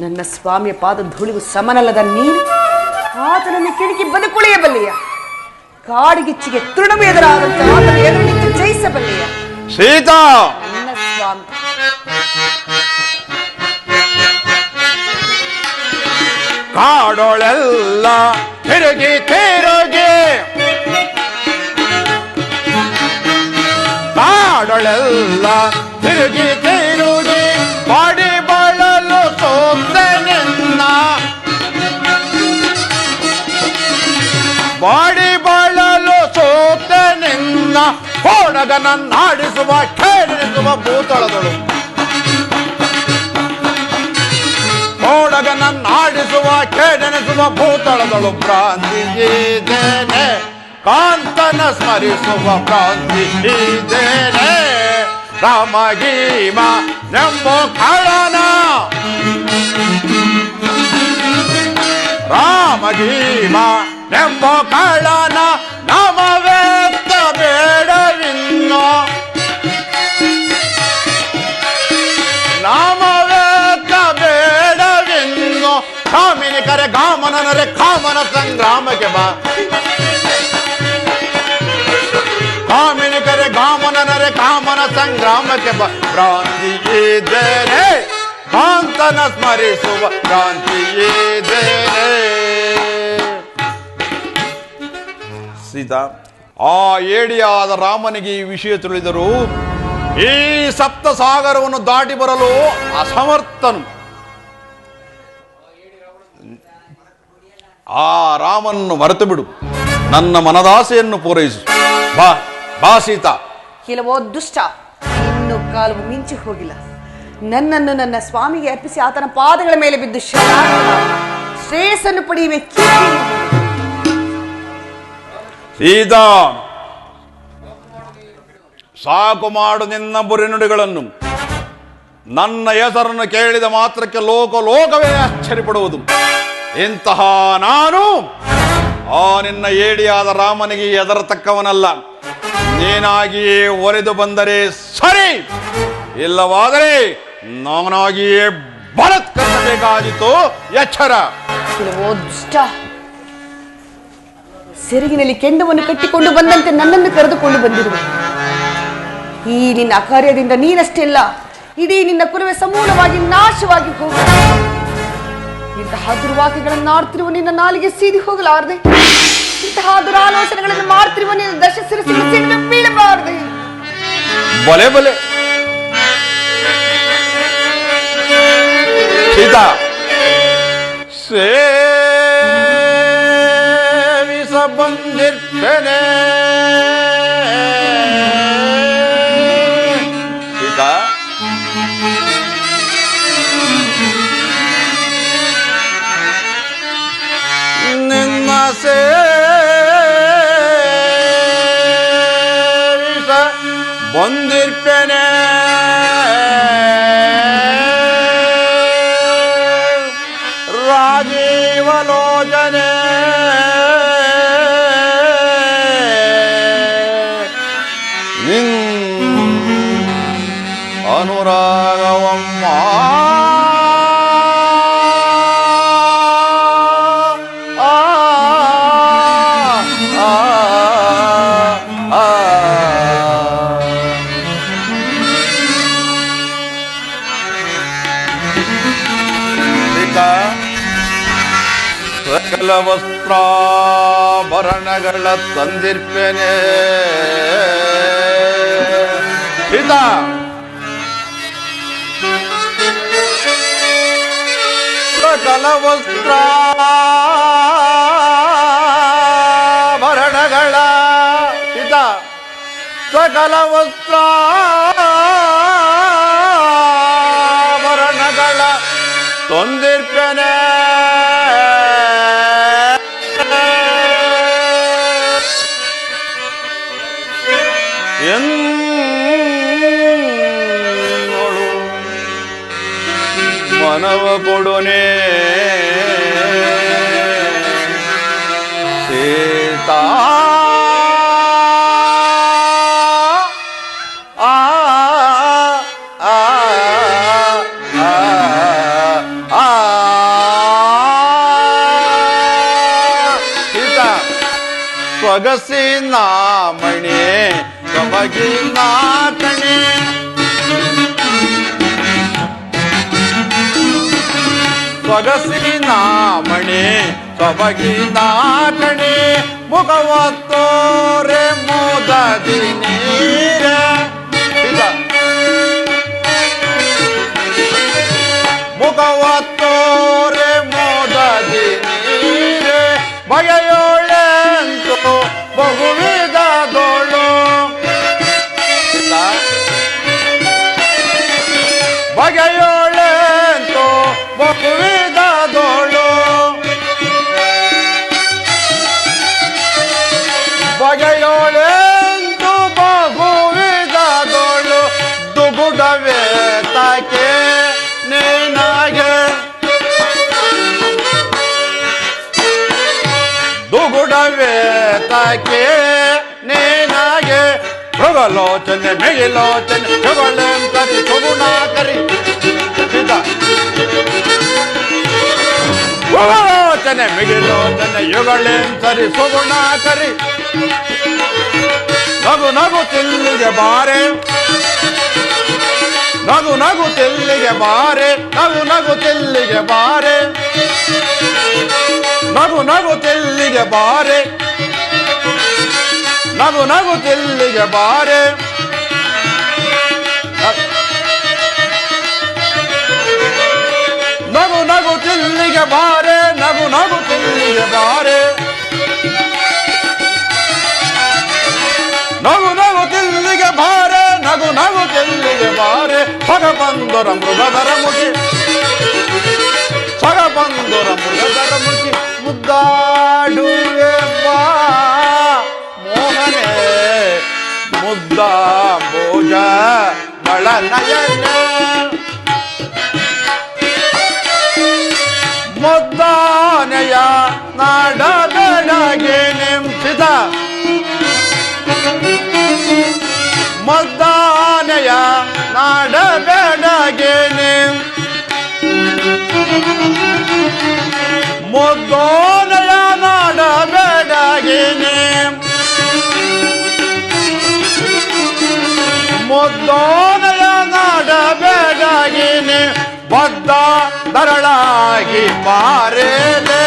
ನನ್ನ ಸ್ವಾಮಿಯ ಪಾದ ಧೂಳಿಗೂ ಸಮನಲ್ಲದ ನೀನು ಆತನನ್ನು ಕೆಣಕಿ ಬದುಕುಳಿಯಬಲ್ಲೆಯ? ಕಾಡಿಗಿಚ್ಚಿಗೆ ತೃಣವೇದರಾದಂತ ಆತನ ಎದುರು ನಿಂತು ಜಯಿಸಬಲ್ಲೆಯ? ಸೀತಾ, ನನ್ನ ಸ್ವಾಮಿ ಕಾಡೊಳೆಲ್ಲ ತಿರುಗಿ ತಿರುಗಿ ಕಾಡೊಳೆಲ್ಲ ತಿರುಗಿ ತಿರುಗಿ ಬಾಡಿ ಬಳಲು ಸೋತೆ ನಿನ್ನ ಬಾಡಿ ಬಳಲು ಸೋತೆ ನಿನ್ನ ಹೋಡಗನನ್ನಾಡಿಸುವ ಖೇಳಿಸುವ ಭೂತಳದಳು ಹೋಡಗನನ್ನಾಡಿಸುವ ಖೇಡೆನಿಸುವ ಭೂತಳದಳು ಭ್ರಾಂತಿಯಿದ್ದೇನೆ ಕಾಂತನ ಸ್ಮರಿಸುವ ಭ್ರಾಂತಿಯಿದ್ದೇನೆ ರಾಮ ಗೀಮ ನೆಂಬೋ ಖಳನ ರಾಮ ಗೀಮ ನೆಂಬೋ ಖಳನ ನಾಮವೇತ್ತ ಬೇಡವಿನ್ನೋ ನಾಮವೇತ್ತ ಬೇಡವಿನ್ನೋ ಕಾಮಿನಿ ಕರೆ ಗಾಮನರೆ ಕಾಮನ ಸಂಗ್ರಾಮಕ್ಕೆ ಬಾ ಕಾಮಿನಿ ಕರೆ ಗಾಮನರೆ ಕಾಮನ ಸಂಗ್ರಾಮಕ್ಕೆ ಬಾ ಭ್ರಾಂತಿಯಿದ್ದೇನೆ ಕಾಂತನ ಸ್ಮರಿಸುವ ಭ್ರಾಂತಿಯಿದ್ದೇನೆ. ಸೀತಾ, ಆ ಏಡಿಯಾದ ರಾಮನಿಗೆ ಈ ವಿಷಯ ತಿಳಿದರೂ ಈ ಸಪ್ತ ಸಾಗರವನ್ನು ದಾಟಿ ಬರಲು ಅಸಮರ್ಥನು. ಆ ರಾಮನನ್ನು ಮರೆತು ಬಿಡು, ನನ್ನ ಮನದಾಸೆಯನ್ನು ಪೂರೈಸು. ಬಾ ಬಾ ಸೀತಾ. ಕೆಲವೋ ದುಷ್ಟ, ಇನ್ನು ಕಾಲವು ಮಿಂಚಿ ಹೋಗಿಲ್ಲ. ನನ್ನನ್ನು ನನ್ನ ಸ್ವಾಮಿಗೆ ಅರ್ಪಿಸಿ ಆತನ ಪಾದಗಳ ಮೇಲೆ ಬಿದ್ದು ಶ್ರೇಯಸ್ಸನ್ನು ಪಡೆಯುವೆ. ಸೀತಾ, ಸಾಕು ಮಾಡು ನಿನ್ನ ಬುರಿನುಡಿಗಳನ್ನು. ನನ್ನ ಹೆಸರನ್ನು ಕೇಳಿದ ಮಾತ್ರಕ್ಕೆ ಲೋಕವೇ ಆಶ್ಚರ್ಯಪಡುವುದು. ಇಂತಹ ನಾನು ಆ ನಿನ್ನ ಏಡಿಯಾದ ರಾಮನಿಗೆ ಎದರತಕ್ಕವನಲ್ಲ. ನೀನಾಗಿಯೇ ಒರೆದು ಬಂದರೆ ಸರಿ, ಇಲ್ಲವಾದರೆ ನಾನಾಗಿಯೇ ಬಲತ್ಕರಿಸಬೇಕಾಗಿತ್ತು. ಎಚ್ಚರ. ಕೆಲವೋ ದುಷ್ಟ, ಸೆರಗಿನಲ್ಲಿ ಕೆಂಡವನ್ನು ಕಟ್ಟಿಕೊಂಡು ಬಂದಂತೆ ನನ್ನನ್ನು ಕರೆದುಕೊಂಡು ಬಂದಿರುವೆ. ಈ ನಿನ್ನ ಅಕಾರ್ಯದಿಂದ ನೀನಷ್ಟೇ ಅಲ್ಲ, ಇಡೀ ನಿನ್ನ ಕುರುವೆ ಸಮೂಲವಾಗಿ ನಾಶವಾಗಿ ಹೋಗ. ಇಂತಹ ದುರ್ವಾಕ್ಯಗಳನ್ನು ಆಡ್ತಿರುವ ನಿನ್ನ ನಾಲಿಗೆ ಸೀದಿ ಹೋಗಲಾರದೆ, ಇಂತಹ ದುರಾಲೋಚನೆಗಳನ್ನು ಮಾಡ್ತಿರುವ ನಿನ್ನ ದಶ ಶಿರಸಿಗೆ ಸಿಡಿದು ಬೀಳಬಾರದೆ. ಬಲೆ ಬಲೆ ಸೀತಾ, ಸೇವಿಸ ಬಂದಿರ್ತೇನೆ. ಸೀತಾ, ನಿನ್ನ ಸೇವಿಸ ಬಂದಿರ್ತೇನೆ. ರಾಜೀವಲೋಚನೆ ನಿನ್ ಅನುರಾಗವಮ್ಮ ಸಕಲ ವಸ್ತ್ರಾಭರಣಗಳ ತಂದಿರ್ಪೇನೆ. ಸೀತಾ ಸಕಲ ವಸ್ತ್ರಾಭರಣಗಳ ಸೀತಾ ಸಕಲ ವಸ್ತ್ರಾಭರಣಗಳ ತೊಂದಿರ್ಪನೆ എന്നോളു മനവ ಕೊಡೋನೆ ಸೀತಾ ಆ ಆ ಆ ಸೀತಾ ಸ್ವಗಸಿನ ಮಣಿ ಸೊಬಗಿನ ಕಣೆ ಸೊಗಸಿನ ಮಣಿ ಸೊಬಗಿನ ಕಣೆ ಮುಖವತ್ತೋರೆ ಮೋದದಿ ನೀರ ಮುಖವತ್ತೋರೆ ಮೋದದಿ ನೀರ ಬಗೆಯೋಳೆಂತು ಬಹುವಿಧದೋಳು ಬಗೆಯೋಳೆಂತು ಬಹುವಿಧದೋಳು ಬಗೆಯೋಳೆಂತು ಬಹುವಿಧದೋಳು ದುಗುಡವೇ ತಾಕೆ ನೀನಾಗೆ ದುಗುಡವೇ ತಾಕೆ ನೀನಾಗೆ ಮೃಗಲೋಚನೆ ಮಿಗಿಲೋಚನೆ ಯುಗಳೆಂತರಿ ಸುಗುಣಾಕರಿ ಮೃಗಲೋಚನೆ ಮಿಗಿಲೋಚನೆ ಯುಗಳೆಂತರಿ ಸುಗುಣಾಕರಿ ನಗು ನಗು ತಿಲ್ಲಿಗೆ ಬಾರೆ ನಗು ನಗು ತಿಲ್ಲಿಗೆ ಬಾರೆ ನಗು ನಗು ತಿಲ್ಲಿಗೆ ಬಾರೆ ನಗು ನಗು ತಿಲ್ಲಿಗೆ ಬಾರೆ ನಗು ನಗು ತಿಲ್ಲಿಗೆ ಬಾರೆ ನಗು ನಗು ತಿಲ್ಲಿಗೆ ಬಾರೆ ನಗು ನಗು ತಿಲ್ಲಿಗೆ ಬಾರೆ ನಗು ನಗು ತಿಲ್ಲಿಗೆ ಬಾರೆ ನಗು ನಗು ತಿಲ್ಲಿಗೆ ಬಾರೆ ಸೊಗ ಬಂದರ ಮೃಗದರ ಮುಖಿ ಸೊಗ ಬಂದರ ಮೃಗದರ ಮುಖಿ ಮುದ್ದಾಡುವೆ ಬಾ ಮೋಹನೆ ಮುದ್ದ ಭೋಜ ನಯನ ಮುದ್ದಾನೆಯ ನಾಡಗಡಗೆ ನಿಂಸಿದ ಮುದ್ದಾನೆಯ ನಾಡಗಡಗೆ ನಿಂ ಮುದ್ದೋನೆಯ ನಾಡಗಡಗೆ ನಿಂ ಮುದ್ದೋನೆಯ ನಾಡಗಡಗೆ ನಿಂ ಬದ್ದ ದರಳಾಗಿ ಬಾರೇಲೆ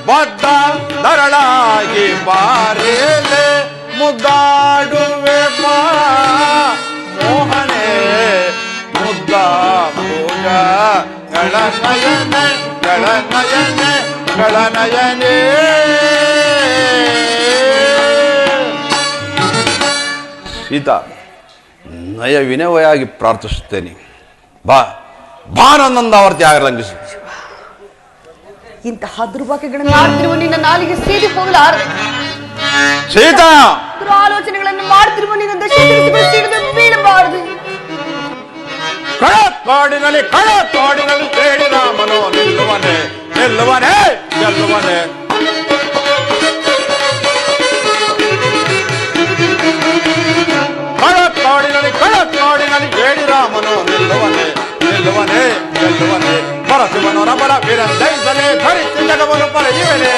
ಬದ್ದ ದರಳಾಗಿ ಬಾರೇಲೆ ಮುದ್ದಾಡುವೆ ಬಾ ಮೋಹನೆ ಮುದ್ದ ಭೋಜ ಗಳನಯನೆ ಗಳನಯನೆ ಗಳನಯನೇ ಸೀತಾ ನಯ ವಿನಯವಾಗಿ ಪ್ರಾರ್ಥಿಸುತ್ತೇನೆ ಬಾ ಬಾ ನನ್ನೊಂದು ಆವರ್ತಿ ಆಗರಂಗಿಸು ಇಂತಹ ದುರ್ವಾಕ್ಯಗಳನ್ನು ಆಡ್ತಿರುವ ನಿನ್ನ ನಾಲಿಗೆ ಸೇರಿ ಹೋಗಲಾರದೆ ಸೀತಾ ದುರಾಲೋಚನೆಗಳನ್ನು ಮಾಡ್ತಿರುವ ನಿನ್ನ ದಶೆ ಸಿಡಿದು ಬೀಳಬಾರದು ಕಳಕಾಡಿನಲ್ಲಿ ಹೇಳಿ ರಾಮನು ನಿಲ್ಲುವನೆ ನಿಲ್ಲುವನೆ ಗೆಲ್ಲುವನೆ ಕಳಕಾಡಿನಲ್ಲಿ ಹೇಳಿ ರಾಮನು ನಿಲ್ಲುವನೆ ನಿಲ್ಲುವನೆ ಗೆಲ್ಲುವನೆ ಪರಶಿವನು ರಬಲ ವಿರಂದೈಸಲೆ ಧರಿಸಿ ಜಗವನ್ನು ಪರೆಯುವನೆ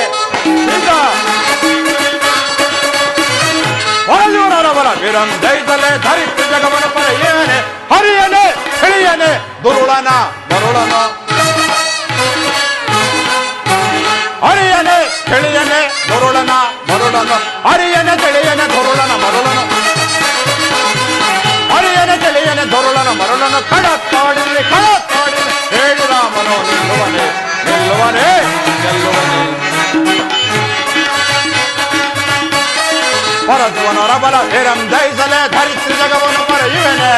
ಪರಶಿವನರಬಲ ವಿರಂದೈಸಲೆ ಧರಿಸಿ ಜಗವನ್ನು ಪರೆಯುವನೆ ಹರಿಯನೆ ತಿಳಿಯನೆ ದುರುಳನ ಬರುಳನ ಹರಿಯನೆ ತಿಳಿಯನೆ ದುರುಳನ ಮರುಳನ ಅರಿಯನ ತಿಳಿಯನ ದೊರುಳನ ಮರುಳನ ಅರಿಯನ ತಿಳಿಯನ ದೊರುಳನ ಮರುಳನ ಕಡತ್ತಾಡಿರಲಿ ಹೇಳಿ ರಾಮನು ನಿಲ್ಲುವನೇ ಗೆಲ್ಲುವನೇ ಪರತ್ವನರ ಬಲ ಹೇರಂ ಜಯಿಸಲೆ ಧರಿಸಿ ಜಗವನ್ನು ಪರೆಯುವೆನೆ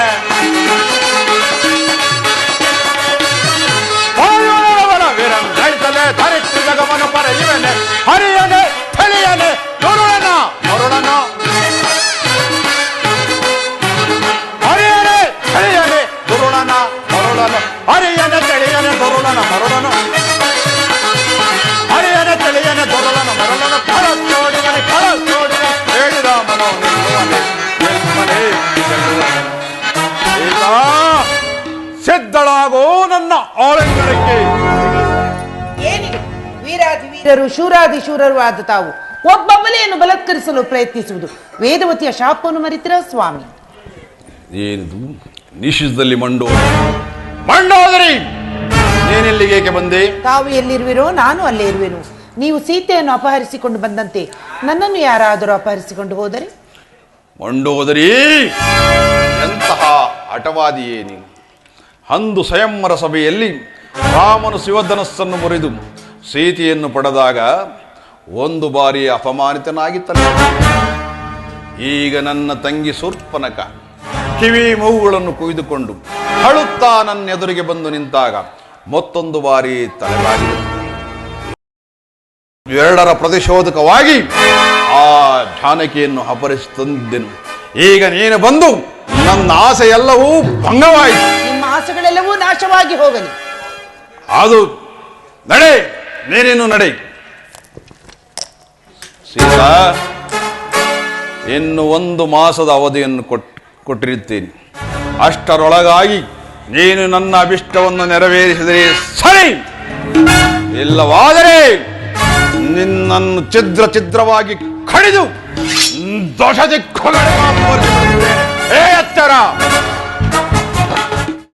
ವೀರಂ ಜಯಿಸಲೆ ಧರಿಸಿ ಜಗವನ್ನು ಪರೆಯುವೆನೆ ಹರಿಯನೆ ತಿಳಿಯನೆ ದೊರುಳನ ಮರುಳನ ಹರಿಯನೆ ತಿಳಿಯನೆ ದೊರುಳನ ಮರುಳನ ಹರಿಯನೆ ತಿಳಿಯನೆ ದೊರುಳನ ಮರುಳನ ಹರಿಯನೆ ತಿಳಿಯನೆ ದೊರುಳನ ಮರುಳನ ಕಳಚೋಡಿಗನೆ ಹೇಳಿ ರಾಮನು ನಿಲ್ಲುವನೆ ಗೆಲ್ಲುವನೆ ಈಗ ಸಿದ್ಧಳಾಗೋ ನನ್ನ ಆಳಿಂಗನಕ್ಕೆ. ಏನಿದೆ ವೀರಾದಿ ವೀರರು ಶೂರಾದಿ ಶೂರರು ಆದ ತಾವು ಒಬ್ಬೊಬ್ಬಲೆಯನ್ನು ಬಲತ್ಕರಿಸಲು ಪ್ರಯತ್ನಿಸುವುದು ವೇದವತಿಯ ಶಾಪವನ್ನು ಮರಿತಿರ ಸ್ವಾಮಿ? ಏನಿದು ನಿಷಿದ್ಧದಲ್ಲಿ ಮಂಡೋದರಿ ನೀನೆಲ್ಲಿಗೆ ಏಕೆ ಬಂದೆ? ತಾವು ಎಲ್ಲಿರುವಿರೋ ನಾನು ಅಲ್ಲೇ ಇರುವೆನು. ನೀವು ಸೀತೆಯನ್ನು ಅಪಹರಿಸಿಕೊಂಡು ಬಂದಂತೆ ನನ್ನನ್ನು ಯಾರಾದರೂ ಅಪಹರಿಸಿಕೊಂಡು ಹೋದರೆ? ಮಂಡೋದರಿ ಎಂತಹ ಹಠವಾದಿಯೇ ನೀನು. ಅಂದು ಸ್ವಯಂವರ ಸಭೆಯಲ್ಲಿ ರಾಮನು ಶಿವಧನಸ್ಸನ್ನು ಮುರಿದು ಸೀತೆಯನ್ನು ಪಡೆದಾಗ ಒಂದು ಬಾರಿ ಅಪಮಾನಿತನಾಗಿತ್ತಲ್ಲ. ಈಗ ನನ್ನ ತಂಗಿ ಶೂರ್ಪನಖ ಕಿವಿ ಮೂಗುಗಳನ್ನು ಕುಯ್ದುಕೊಂಡು ಅಳುತ್ತಾ ನನ್ನ ಎದುರಿಗೆ ಬಂದು ನಿಂತಾಗ ಮತ್ತೊಂದು ಬಾರಿ ತಲೆಬಾಗಿದೆ. ಎರಡರ ಪ್ರತಿಶೋಧಕವಾಗಿ ಆ ಜಾನಕಿಯನ್ನು ಅಪಹರಿಸಿ ತಂದಿದ್ದೆನು. ಈಗ ನೀನು ಬಂದು ನನ್ನ ಆಸೆ ಎಲ್ಲವೂ ಭಂಗವಾಯಿತು. ನಿಮ್ಮ ಆಸೆಗಳೆಲ್ಲವೂ ನಾಶವಾಗಿ ಹೋಗಲಿ. ಅದು ನಡೆ, ನೀನೇನು ನಡೆ. ಸೀತಾ, ಇನ್ನು 1 ಮಾಸದ ಅವಧಿಯನ್ನು ಕೊಟ್ಟಿರುತ್ತೇನೆ. ಅಷ್ಟರೊಳಗಾಗಿ ನೀನು ನನ್ನ ಅಭಿಷ್ಟವನ್ನು ನೆರವೇರಿಸಿದರೆ ಸರಿ, ಇಲ್ಲವಾದರೆ ನಿನ್ನನ್ನು ಛಿದ್ರವಾಗಿ ಕಡಿದು ದೋಷ ದಿಕ್ಕುಗಳ